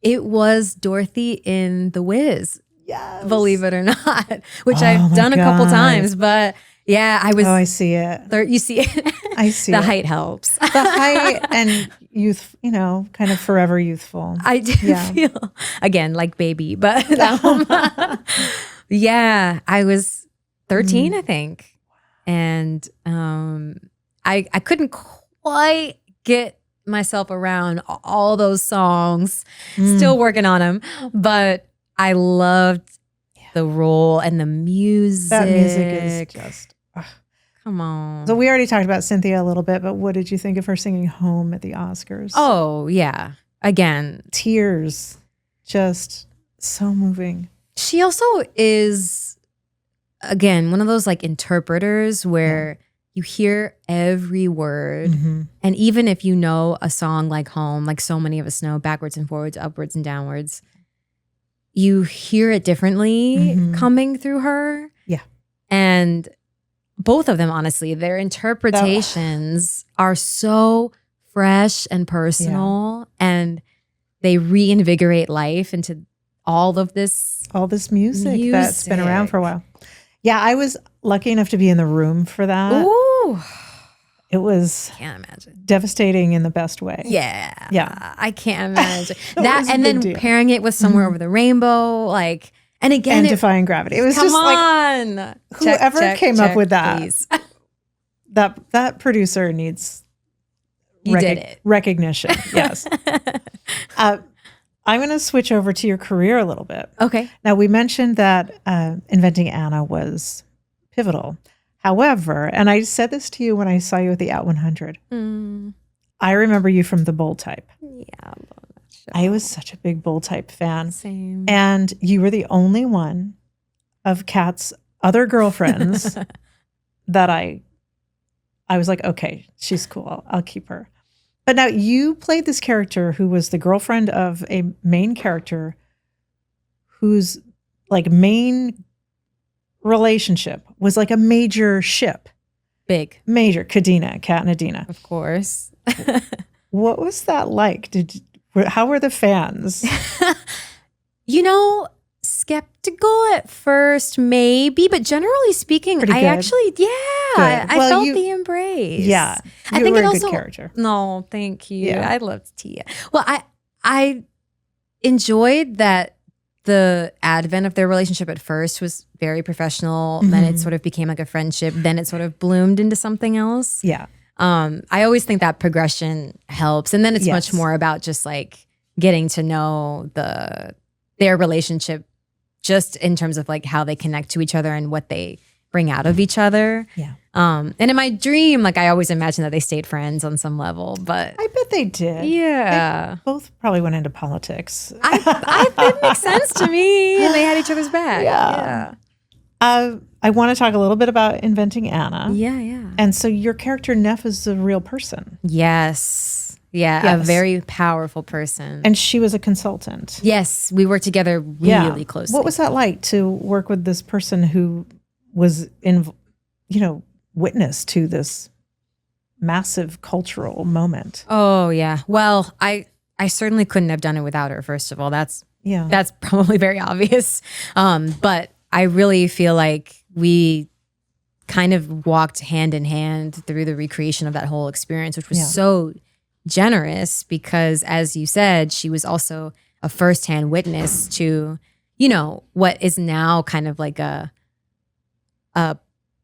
It was Dorothy in The Wiz. Yes. Believe it or not, which I've done a couple times. But yeah, I was. Oh, I see it. You see it? I see the it. height helps. The height and youth, you know, kind of forever youthful. I do feel, again, like baby, but Yeah, I was 13, I think. And I couldn't quite get myself around all those songs. Still working on them, but I loved the role and the music. That music is just come on. So we already talked about Cynthia a little bit, but what did you think of her singing Home at the Oscars? Oh, yeah. Again, tears, just so moving. She also is, again, one of those like interpreters where you hear every word. And even if you know a song like Home, like so many of us know, backwards and forwards, upwards and downwards, you hear it differently coming through her. Yeah. And both of them, honestly, their interpretations are so fresh and personal, and they reinvigorate life into all this music that's been around for a while. Yeah, I was lucky enough to be in the room for that. Ooh. It was can't imagine. Devastating in the best way. Yeah. Yeah. I can't imagine. That and then pairing it with Somewhere Over the Rainbow, like, and again, and Defying Gravity. It was come just on. Like whoever came up with that. Please. that producer needs did it. Recognition. Yes. I'm going to switch over to your career a little bit. Okay. Now, we mentioned that Inventing Anna was pivotal. However, and I said this to you when I saw you at the Out 100, I remember you from the Bold Type. Yeah, I love that show. I was such a big Bold Type fan. Same. And you were the only one of Kat's other girlfriends that I was like, okay, she's cool. I'll keep her. But now you played this character who was the girlfriend of a main character whose like main relationship was like a major ship. Major. Kat and Adina. Of course. What was that like? How were the fans? Skeptical at first, maybe, but generally speaking, I actually, I felt the embrace. Yeah, I think were it a also. Good character. No, thank you. Yeah. I loved Tia. Well, I enjoyed that the advent of their relationship at first was very professional. Then it sort of became like a friendship. Then it sort of bloomed into something else. Yeah. I always think that progression helps, and then it's much more about just like getting to know their relationship, just in terms of like how they connect to each other and what they bring out of each other. Yeah. And in my dream, like I always imagined that they stayed friends on some level, but I bet they did. Yeah. They both probably went into politics. It makes sense to me. And they had each other's back. Yeah. I want to talk a little bit about Inventing Anna. Yeah. And so your character Neff is a real person. Yes. Yeah. A very powerful person. And she was a consultant. Yes. We worked together really closely. What was that like to work with this person who was witness to this massive cultural moment? Oh, yeah. Well, I certainly couldn't have done it without her, first of all. That's probably very obvious. But I really feel like we kind of walked hand in hand through the recreation of that whole experience, which was so generous because, as you said, she was also a firsthand witness to, what is now kind of like a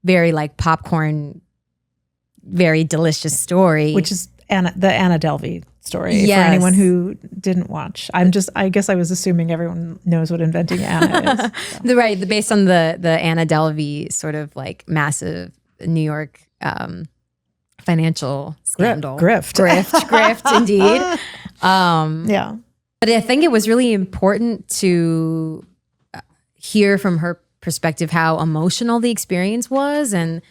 very like popcorn, very delicious story. Which is the Anna Delvey story for anyone who didn't watch. I guess I was assuming everyone knows what Inventing Anna is. So. Right. Based on the Anna Delvey sort of like massive New York financial scandal. Grift, indeed. Yeah. But I think it was really important to hear from her perspective how emotional the experience was. And,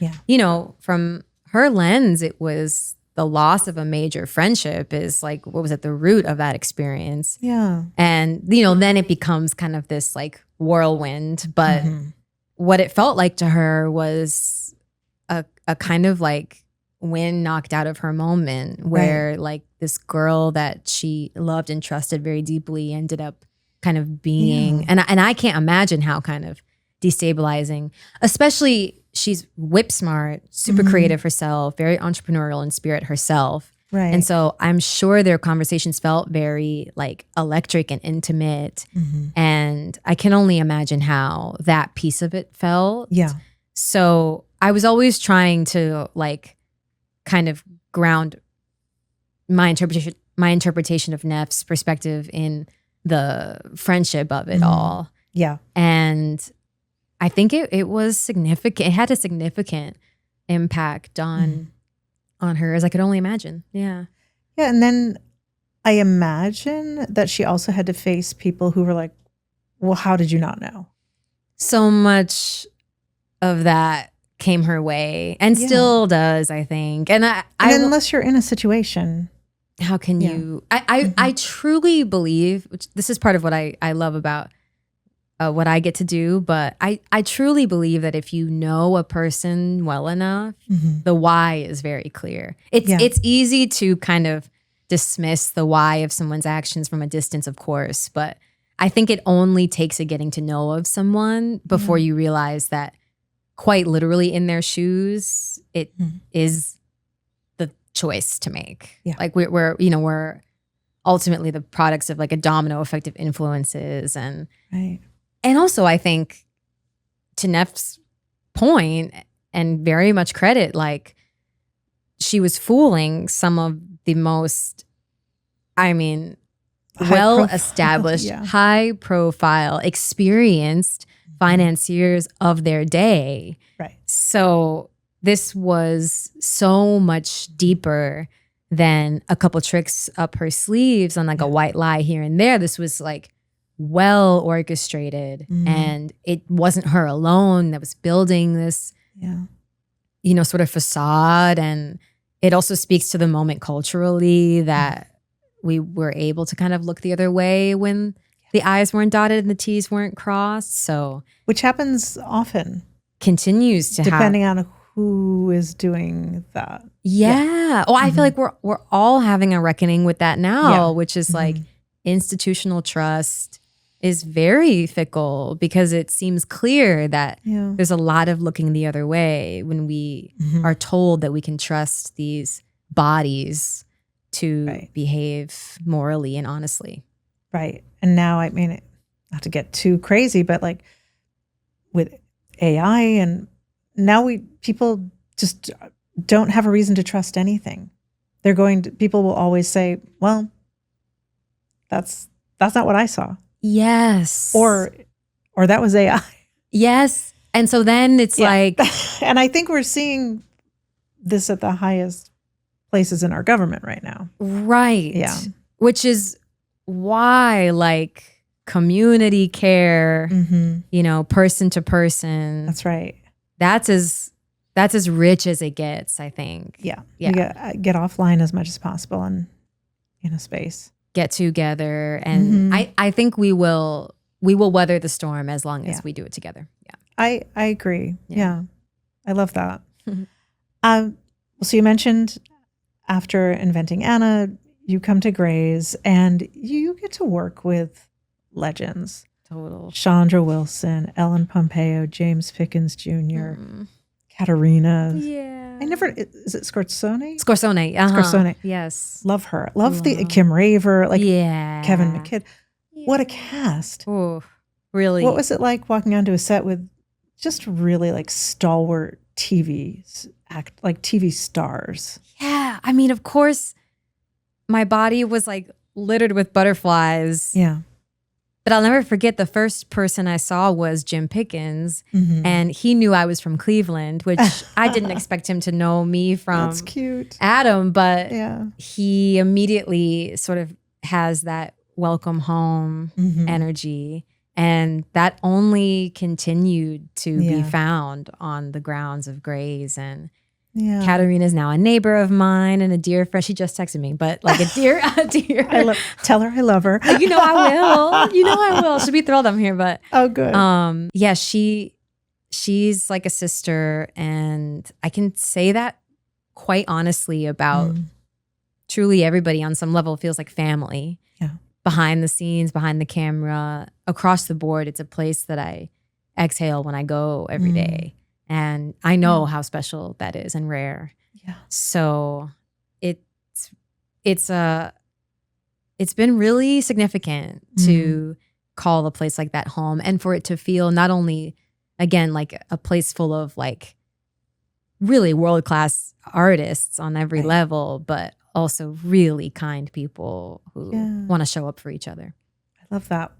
from her lens, it was the loss of a major friendship is like, what was at the root of that experience? Yeah. And, then it becomes kind of this like whirlwind. But what it felt like to her was a kind of like wind knocked out of her moment where like this girl that she loved and trusted very deeply ended up kind of being, and I can't imagine how kind of destabilizing, especially she's whip smart, super creative herself, very entrepreneurial in spirit herself. Right. And so I'm sure their conversations felt very like electric and intimate. And I can only imagine how that piece of it felt. Yeah. So I was always trying to like kind of ground my interpretation of Neff's perspective in the friendship of it all. Yeah. And I think it was significant. It had a significant impact on her, as I could only imagine. Yeah. Yeah. And then I imagine that she also had to face people who were like, well, how did you not know? So much of that came her way and still does, I think. And unless you're in a situation, how can you? I truly believe, which this is part of what I love about what I get to do, but I truly believe that if you know a person well enough, the why is very clear. It's easy to kind of dismiss the why of someone's actions from a distance, of course, but I think it only takes a getting to know of someone before you realize that quite literally in their shoes, it is the choice to make. Yeah. Like we're ultimately the products of like a domino effect of influences. And also I think to Neff's point, and very much credit, like she was fooling some of the most, well-established, high-profile, experienced financiers of their day. Right. So this was so much deeper than a couple tricks up her sleeves on like a white lie here and there. This was like well orchestrated, and it wasn't her alone that was building this, sort of facade. And it also speaks to the moment culturally that we were able to kind of look the other way when the I's weren't dotted and the T's weren't crossed. So, which happens often, continues to happen, depending on who is doing that. Yeah. Oh, I feel like we're all having a reckoning with that now, which is like institutional trust is very fickle, because it seems clear that there's a lot of looking the other way when we are told that we can trust these bodies to behave morally and honestly. Right. And now, I mean, not to get too crazy, but like with AI, and now people just don't have a reason to trust anything. People will always say, well, that's not what I saw. Yes. Or that was AI. Yes. And so then it's like, and I think we're seeing this at the highest places in our government right now. Right. Yeah. Which is why like community care, person to person. That's right. That's as rich as it gets, I think. Yeah. You get offline as much as possible and in a space. Get together. And I think we will weather the storm as long as we do it together. Yeah. I agree. Yeah. I love that. So you mentioned after inventing Anna, you come to Gray's and you get to work with legends. Total. Chandra Wilson, Ellen Pompeo, James Pickens Jr., Katerina. Yeah. Is it Scorsone? Scorsone. Scorsone. Yes. Love her. Love the Kim Raver, like Kevin McKidd. Yeah. What a cast. Oh, really? What was it like walking onto a set with just really like stalwart TV stars? Yeah. I mean, of course, my body was like littered with butterflies. Yeah. But I'll never forget the first person I saw was Jim Pickens, and he knew I was from Cleveland, which I didn't expect him to know me from. That's cute. Adam, but he immediately sort of has that welcome home energy, and that only continued to be found on the grounds of Gray's. And Katerina is now a neighbor of mine and a dear friend. She just texted me, but like a dear. Tell her I love her. You know I will. She'll be thrilled I'm here. But oh, good. Yeah, she's like a sister, and I can say that quite honestly about truly everybody on some level. Feels like family. Yeah. Behind the scenes, behind the camera, across the board, it's a place that I exhale when I go every day. And I know how special that is and rare. Yeah. So it's it's been really significant to call a place like that home, and for it to feel not only, again, like a place full of like really world-class artists on every level, but also really kind people who want to show up for each other. I love that.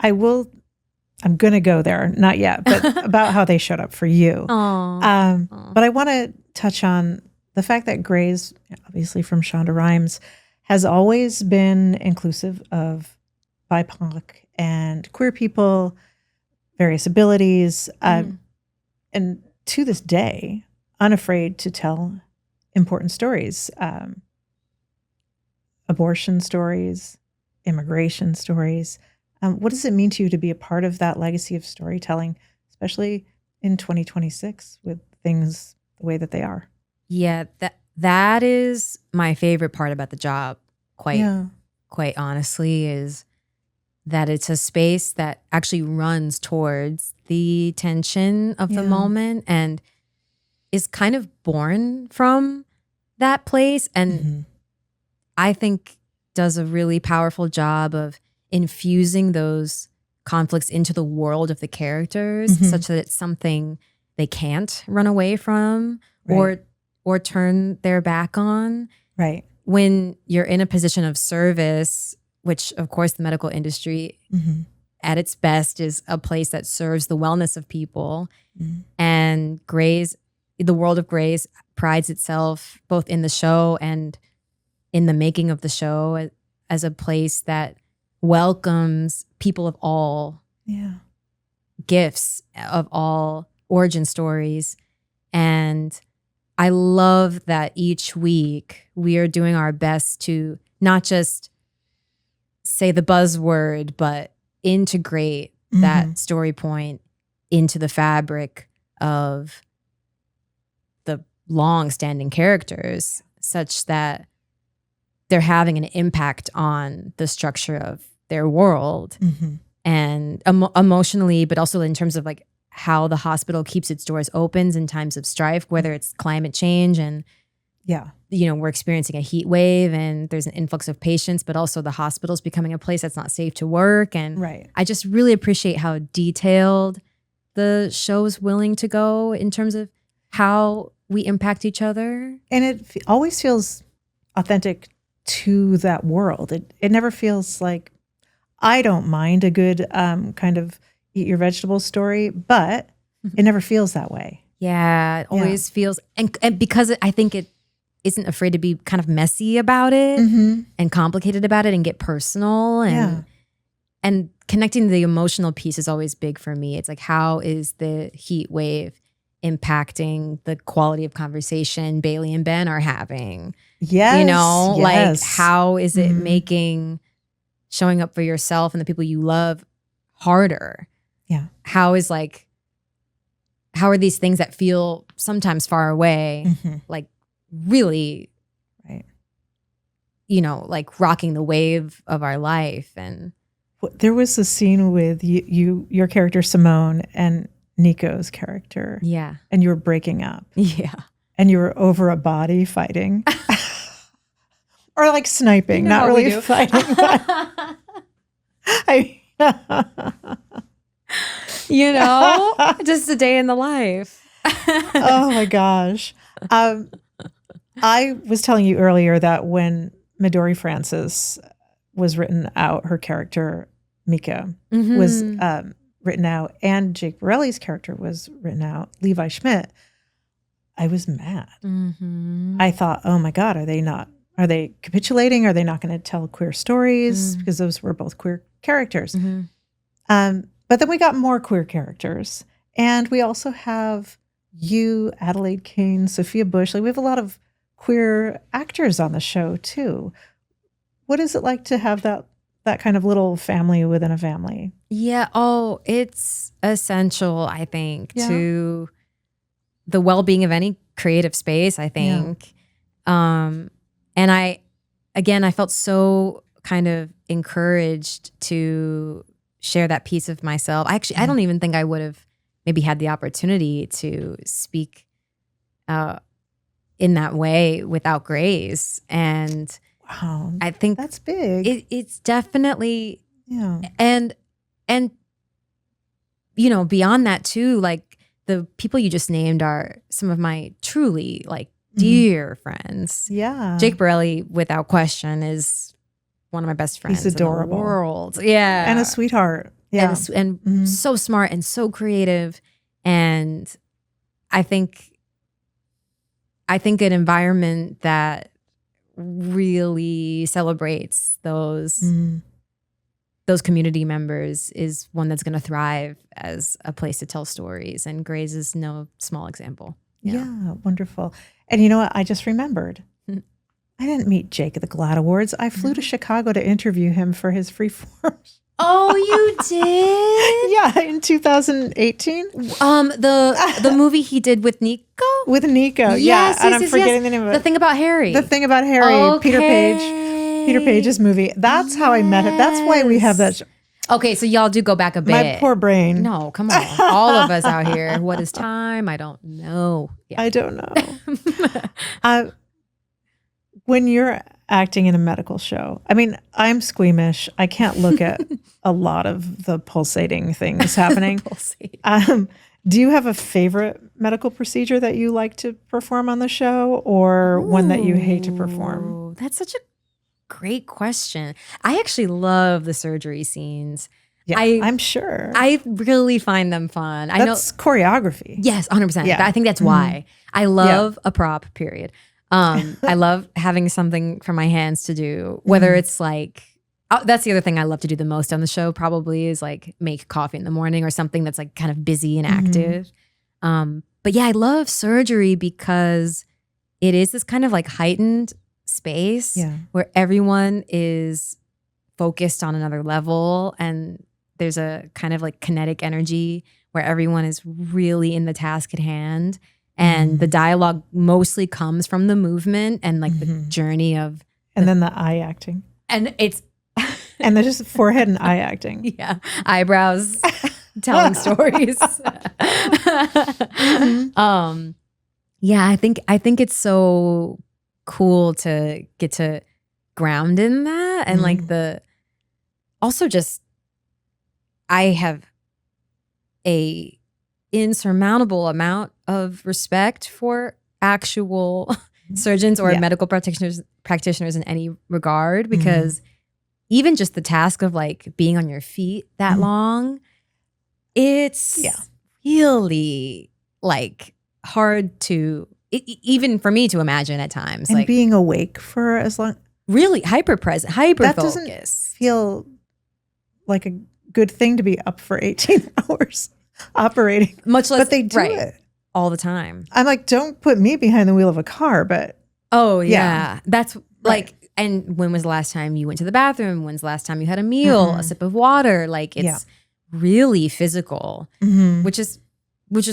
I'm going to go there, not yet, but about how they showed up for you. But I want to touch on the fact that Grey's, obviously from Shonda Rhimes, has always been inclusive of BIPOC and queer people, various abilities, and to this day, unafraid to tell important stories, abortion stories, immigration stories. What does it mean to you to be a part of that legacy of storytelling, especially in 2026 with things the way that they are? Yeah, that is my favorite part about the job, quite honestly, is that it's a space that actually runs towards the tension of the moment and is kind of born from that place. And I think does a really powerful job of infusing those conflicts into the world of the characters such that it's something they can't run away from or turn their back on. Right. When you're in a position of service, which of course the medical industry at its best is a place that serves the wellness of people. And the world of Grey's prides itself both in the show and in the making of the show as a place that welcomes people of all gifts, of all origin stories. And I love that each week we are doing our best to not just say the buzzword, but integrate that story point into the fabric of the long-standing characters such that they're having an impact on the structure of their world and emotionally, but also in terms of like how the hospital keeps its doors open in times of strife, whether it's climate change and we're experiencing a heat wave and there's an influx of patients, but also the hospital's becoming a place that's not safe to work. And I just really appreciate how detailed the show's willing to go in terms of how we impact each other. And it always feels authentic to that world. It never feels like, I don't mind a good kind of eat your vegetables story, but it never feels that way. Yeah, it always feels, and because I think it isn't afraid to be kind of messy about it and complicated about it and get personal and connecting the emotional piece is always big for me. It's like, how is the heat wave impacting the quality of conversation Bailey and Ben are having? Yes. Like how is it making showing up for yourself and the people you love harder? Yeah. How are these things that feel sometimes far away, like really, like rocking the wave of our life? And there was a scene with your character Simone and Nico's character. Yeah. And you were breaking up. Yeah. And you were over a body fighting. Or like sniping, not really fighting. Just a day in the life. Oh my gosh. I was telling you earlier that when Midori Francis was written out, her character Mika was written out, and Jake Borelli's character was written out, Levi Schmidt, I was mad. I thought, oh my God, are they capitulating? Are they not going to tell queer stories? Because those were both queer characters. But then we got more queer characters. And we also have you, Adelaide Kane, Sophia Bush. Like, we have a lot of queer actors on the show too. What is it like to have that kind of little family within a family? Yeah. Oh, it's essential, I think, to the well-being of any creative space, I think. And I felt so kind of encouraged to share that piece of myself. I don't even think I would have maybe had the opportunity to speak in that way without grace. And Wow. I think That's big. it's definitely, Yeah. and you know, beyond that too, like the people you just named are some of my truly like dear friends. Yeah. Jake Borelli, without question, is one of my best friends. He's adorable. In the world. Yeah. And a sweetheart. Yeah. And so smart and so creative. And I think an environment that really celebrates those community members is one that's going to thrive as a place to tell stories. And Gray's is no small example. Yeah, wonderful. And you know what? I just remembered. I didn't meet Jake at the GLAAD Awards. I flew to Chicago to interview him for his Freeform. Oh, you did? Yeah, in 2018. The movie he did with Nico? With Nico, Yes, yeah. yes, And I'm yes, forgetting yes. the name of it. The Thing About Harry. The Thing About Harry, Okay. Peter Page's movie. That's how I met him. That's why we have that. Okay, so y'all do go back a bit. My poor brain. No, come on. All of us out here. What is time? I don't know. Yeah. I don't know. When you're acting in a medical show, I mean, I'm squeamish. I can't look at a lot of the pulsating things happening. Do you have a favorite medical procedure that you like to perform on the show, or one that you hate to perform? That's such a great question. I actually love the surgery scenes. Yeah, I'm sure. I really find them fun. I know choreography. Yes, 100%. Yeah. I think that's why. I love a prop, period. I love having something for my hands to do, whether it's like, that's the other thing I love to do the most on the show probably is like make coffee in the morning or something that's like kind of busy and active. But yeah, I love surgery because it is this kind of like heightened space where everyone is focused on another level, and there's a kind of like kinetic energy where everyone is really in the task at hand. And the dialogue mostly comes from the movement and like the journey of and then the eye acting. And it's and there's just forehead and eye acting. Yeah. Eyebrows telling stories. Yeah, I think it's so cool to get to ground in that. And like also just I have a insurmountable amount of respect for actual surgeons or medical practitioners in any regard, because even just the task of like being on your feet that long, it's really like hard to even for me to imagine at times. And like being awake for as long, really hyper present, hyper that focus. Doesn't feel like a good thing to be up for 18 hours. Operating, much less, but they do it all the time. I'm like, don't put me behind the wheel of a car, but that's like. And when was the last time you went to the bathroom? When's the last time you had a meal, a sip of water? Like it's really physical, which is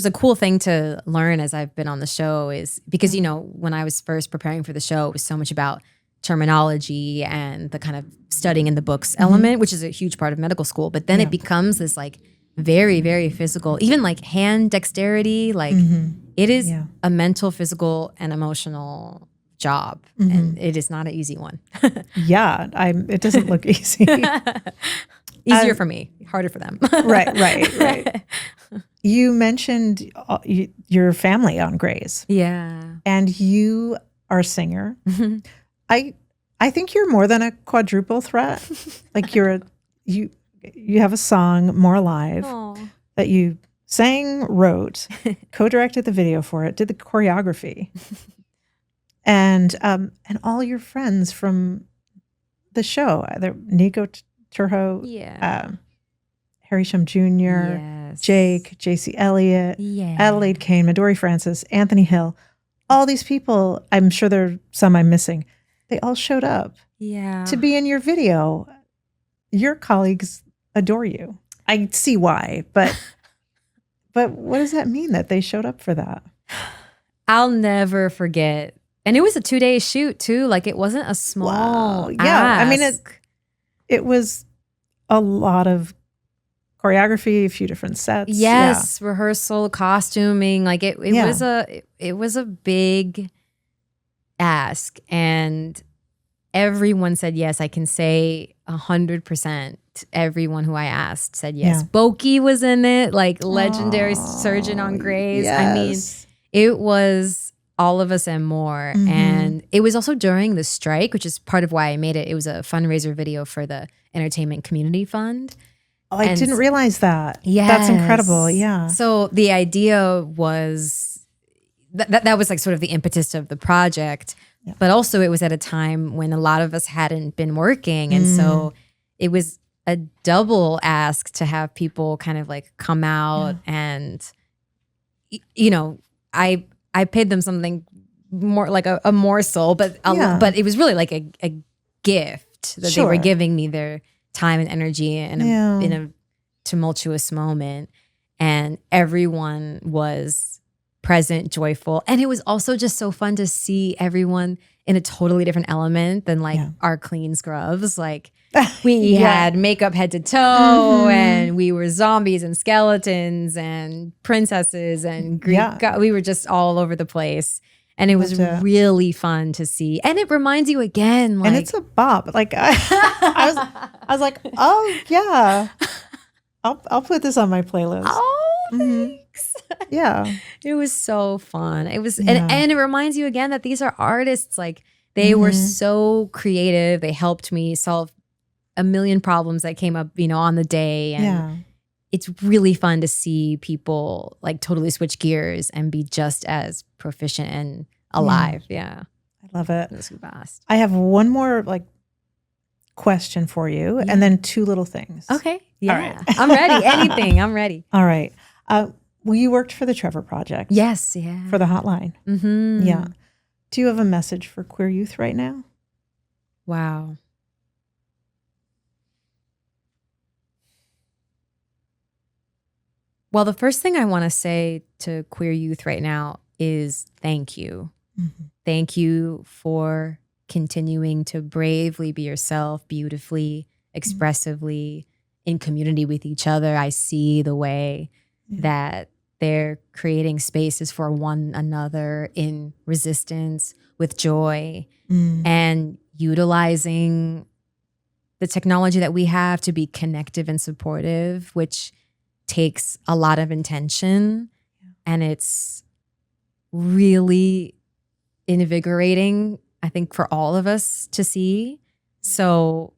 a cool thing to learn as I've been on the show. Is because you know when I was first preparing for the show, it was so much about terminology and the kind of studying in the books element, which is a huge part of medical school. But then it becomes this like very, very physical, even like hand dexterity. Like it is a mental, physical, and emotional job. And it is not an easy one. It doesn't look easy. Easier for me, harder for them. Right. You mentioned your family on Grey's. Yeah. And you are a singer. I think you're more than a quadruple threat. Like you have a song, More Alive, that you sang, wrote, co-directed the video for it, did the choreography. And all your friends from the show, Nico Turho, Harry Shum Jr., Jake, JC Elliott, Adelaide Kane, Midori Francis, Anthony Hill, all these people, I'm sure there are some I'm missing, they all showed up to be in your video. Your colleagues adore you. I see why, but what does that mean that they showed up for that? I'll never forget. And it was a 2-day shoot too. Like it wasn't a small ask. I mean it was a lot of choreography, a few different sets. Yes, rehearsal, costuming. Like it was a big ask, and everyone said yes. I can say 100%. Everyone who I asked said yes. Yeah. Boki was in it, like legendary surgeon on graves. Yes. I mean, it was all of us and more. And it was also during the strike, which is part of why I made it. It was a fundraiser video for the Entertainment Community Fund. Oh, I didn't realize that. Yeah, That's incredible. Yeah. So the idea was that was like sort of the impetus of the project. Yeah. But also it was at a time when a lot of us hadn't been working. And so it was a double ask to have people kind of like come out and, you know, I paid them something more like a morsel, but it was really like a gift that they were giving me their time and energy in a tumultuous moment. And everyone was present, joyful. And it was also just so fun to see everyone in a totally different element than like our clean scrubs. Like we had makeup head to toe and we were zombies and skeletons and princesses and Greek we were just all over the place. And it was really fun to see. And it reminds you again, like, and it's a bop. Like I was like, oh yeah, I'll put this on my playlist. Oh, thanks. Yeah. It was so fun. It was, and it reminds you again that these are artists. Like they were so creative. They helped me solve a million problems that came up, you know, on the day. And it's really fun to see people like totally switch gears and be just as proficient and alive. Yeah. I love it. It was fast. I have one more like question for you and then two little things. Okay. Yeah. All right. I'm ready. Anything. I'm ready. All right. Well, you worked for the Trevor Project. Yes. Yeah. For the hotline. Mm-hmm. Yeah. Do you have a message for queer youth right now? Wow. Well, the first thing I want to say to queer youth right now is thank you. Mm-hmm. Thank you for continuing to bravely be yourself, beautifully, expressively, in community with each other. I see the way that they're creating spaces for one another in resistance, with joy, and utilizing the technology that we have to be connective and supportive, which takes a lot of intention. And it's really invigorating, I think, for all of us to see. So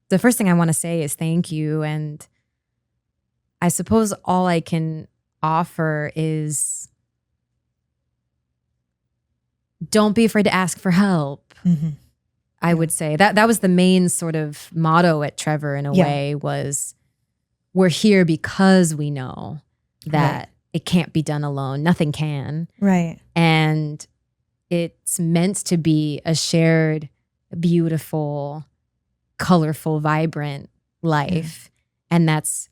the first thing I want to say is thank you. And I suppose all I can offer is don't be afraid to ask for help. Mm-hmm. I would say that was the main sort of motto at Trevor in a way, was we're here because we know that it can't be done alone. Nothing can. Right. And it's meant to be a shared, beautiful, colorful, vibrant life. And that's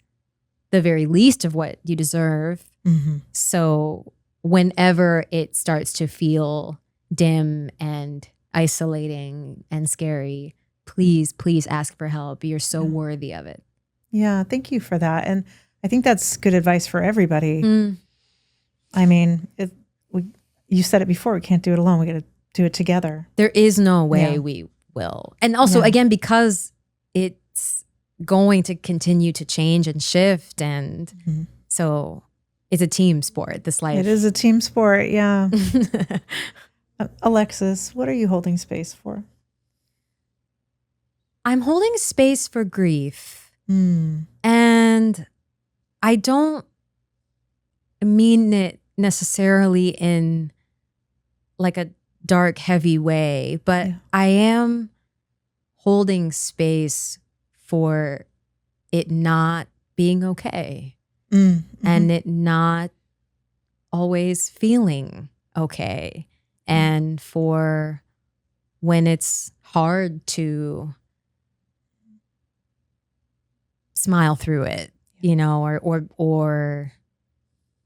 the very least of what you deserve. Mm-hmm. So whenever it starts to feel dim and isolating and scary, please, please ask for help. You're so worthy of it. Yeah, thank you for that. And I think that's good advice for everybody. I mean, you said it before, we can't do it alone. We got to do it together. There is no way we will. And also, again, because it's going to continue to change and shift. And so it's a team sport, this life. It is a team sport, yeah. Alexis, what are you holding space for? I'm holding space for grief. And I don't mean it necessarily in like a dark, heavy way, but I am holding space for it not being okay and it not always feeling okay. And for when it's hard to smile through it, you know, or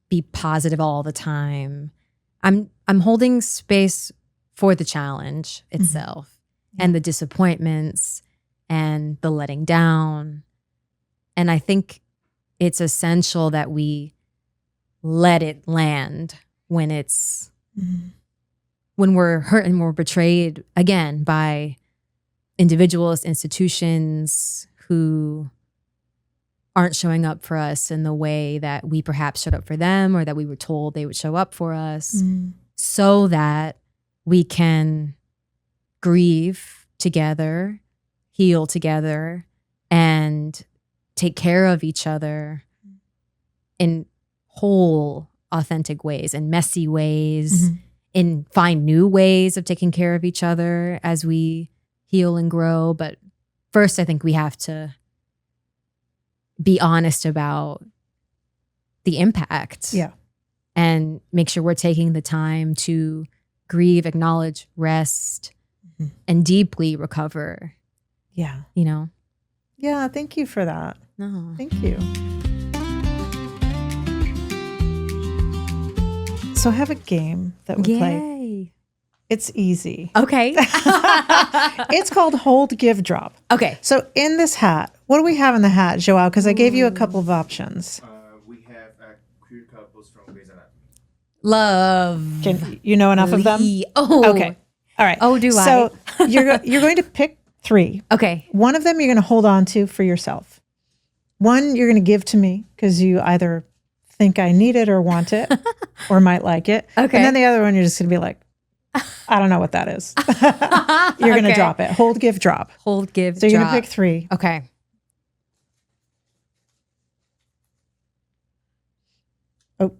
be positive all the time. I'm holding space for the challenge itself and the disappointments and the letting down. And I think it's essential that we let it land when it's when we're hurt and we're betrayed again by individuals, institutions who aren't showing up for us in the way that we perhaps showed up for them or that we were told they would show up for us, so that we can grieve together, heal together, and take care of each other in whole, authentic ways and messy ways, and find new ways of taking care of each other as we heal and grow. But first, I think we have to be honest about the impact. Yeah. And make sure we're taking the time to grieve, acknowledge, rest, and deeply recover. Yeah. You know? Yeah. Thank you for that. No. Thank you. So I have a game that we play. It's easy. Okay. It's called Hold, Give, Drop. Okay. So in this hat, what do we have in the hat, Joao? Because I gave you a couple of options. We have queer couples from Grey's Anatomy. Love. Can you know enough of them? Oh. Okay. All right. Oh, do I? So you're going to pick 3. Okay. One of them you're going to hold on to for yourself. One you're going to give to me because you either think I need it or want it or might like it. Okay. And then the other one you're just going to be like, I don't know what that is. You're going to drop it. Hold, give, drop. Hold, give, So you're drop. going to pick 3. Okay.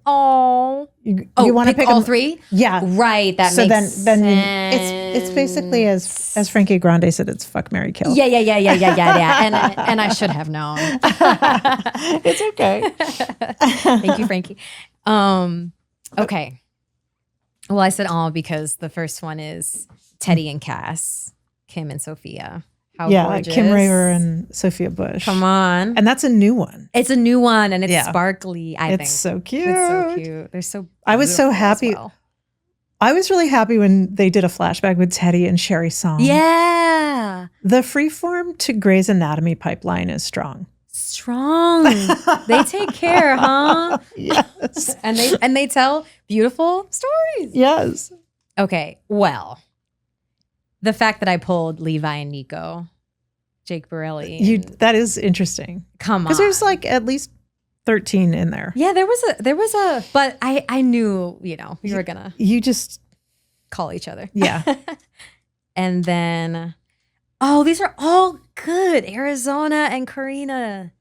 Oh. You want to pick all them? 3? Yeah. Right. That So makes then sense. it's basically as Frankie Grande said, it's fuck, marry, kill. Yeah. And I should have known. It's okay. Thank you, Frankie. Okay. Well, I said all because the first one is Teddy and Cass, Kim and Sophia. How gorgeous. Kim Raver and Sophia Bush. Come on. And that's a new one. It's a new one and it's sparkly, I think. It's so cute. It's so cute. They're so I was so beautiful as happy. well. I was really happy when they did a flashback with Teddy and Sherry Song. Yeah. The freeform to Grey's Anatomy pipeline is strong. Strong. They take care, huh? Yes. And they tell beautiful stories. Yes. Okay, well, the fact that I pulled Levi and Nico, Jake Borelli. That is interesting. Come on. Because there's like at least 13 in there. Yeah, there was a but I knew, we were gonna You just call each other. Yeah. And then these are all good. Arizona and Karina.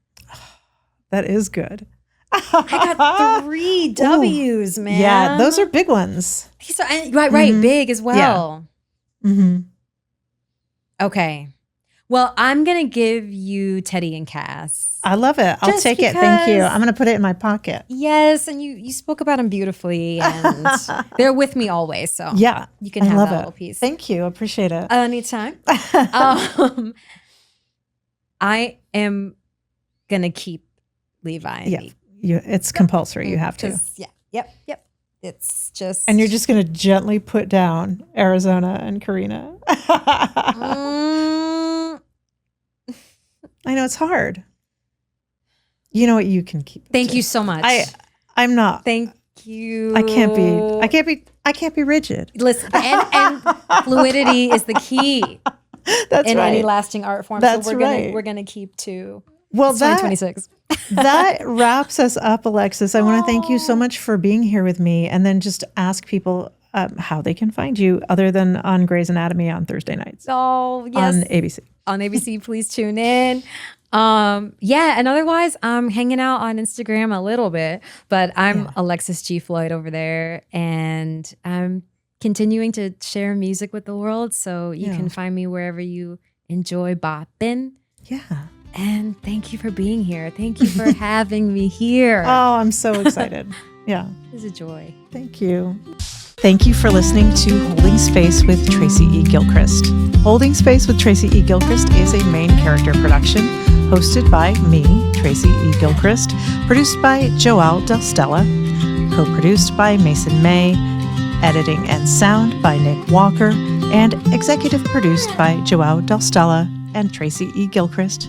That is good. I got 3 W's, man. Yeah, those are big ones. These are right, big as well. Yeah. Mm-hmm. Okay. Well, I'm gonna give you Teddy and Cass. I love it. I'll Just take it. Thank you. because- I'm going to put it in my pocket. Yes, and you spoke about them beautifully, and they're with me always. So Yeah. you can I have love that it. little piece. Thank you. Appreciate it. Anytime. I am gonna keep Levi. And Yeah. Nico. It's compulsory. You have to. 'Cause, yeah. Yep. It's just. And you're just going to gently put down Arizona and Karina. Mm, I know it's hard. You know what? You can keep it thank too. you so much. I'm not. Thank you. I can't be rigid. Listen, and fluidity is the key That's in right. any lasting art form. That's so right. we're gonna keep to Well, 2026. that wraps us up, Alexis. I want to thank you so much for being here with me, and then just ask people how they can find you other than on Grey's Anatomy on Thursday nights Oh yes, on ABC. on ABC. Please tune in. And otherwise, I'm hanging out on Instagram a little bit, but I'm Alexis G. Floyd over there, and I'm continuing to share music with the world. So you can find me wherever you enjoy bopping. Yeah. And thank you for being here. Thank you for having me here. Oh, I'm so excited. Yeah. It was a joy. Thank you. Thank you for listening to Holding Space with Tracy E. Gilchrist. Holding Space with Tracy E. Gilchrist is a main character production hosted by me, Tracy E. Gilchrist, produced by Joao Del Stella, co-produced by Mason May, editing and sound by Nick Walker, and executive produced by Joao Del Stella and Tracy E. Gilchrist.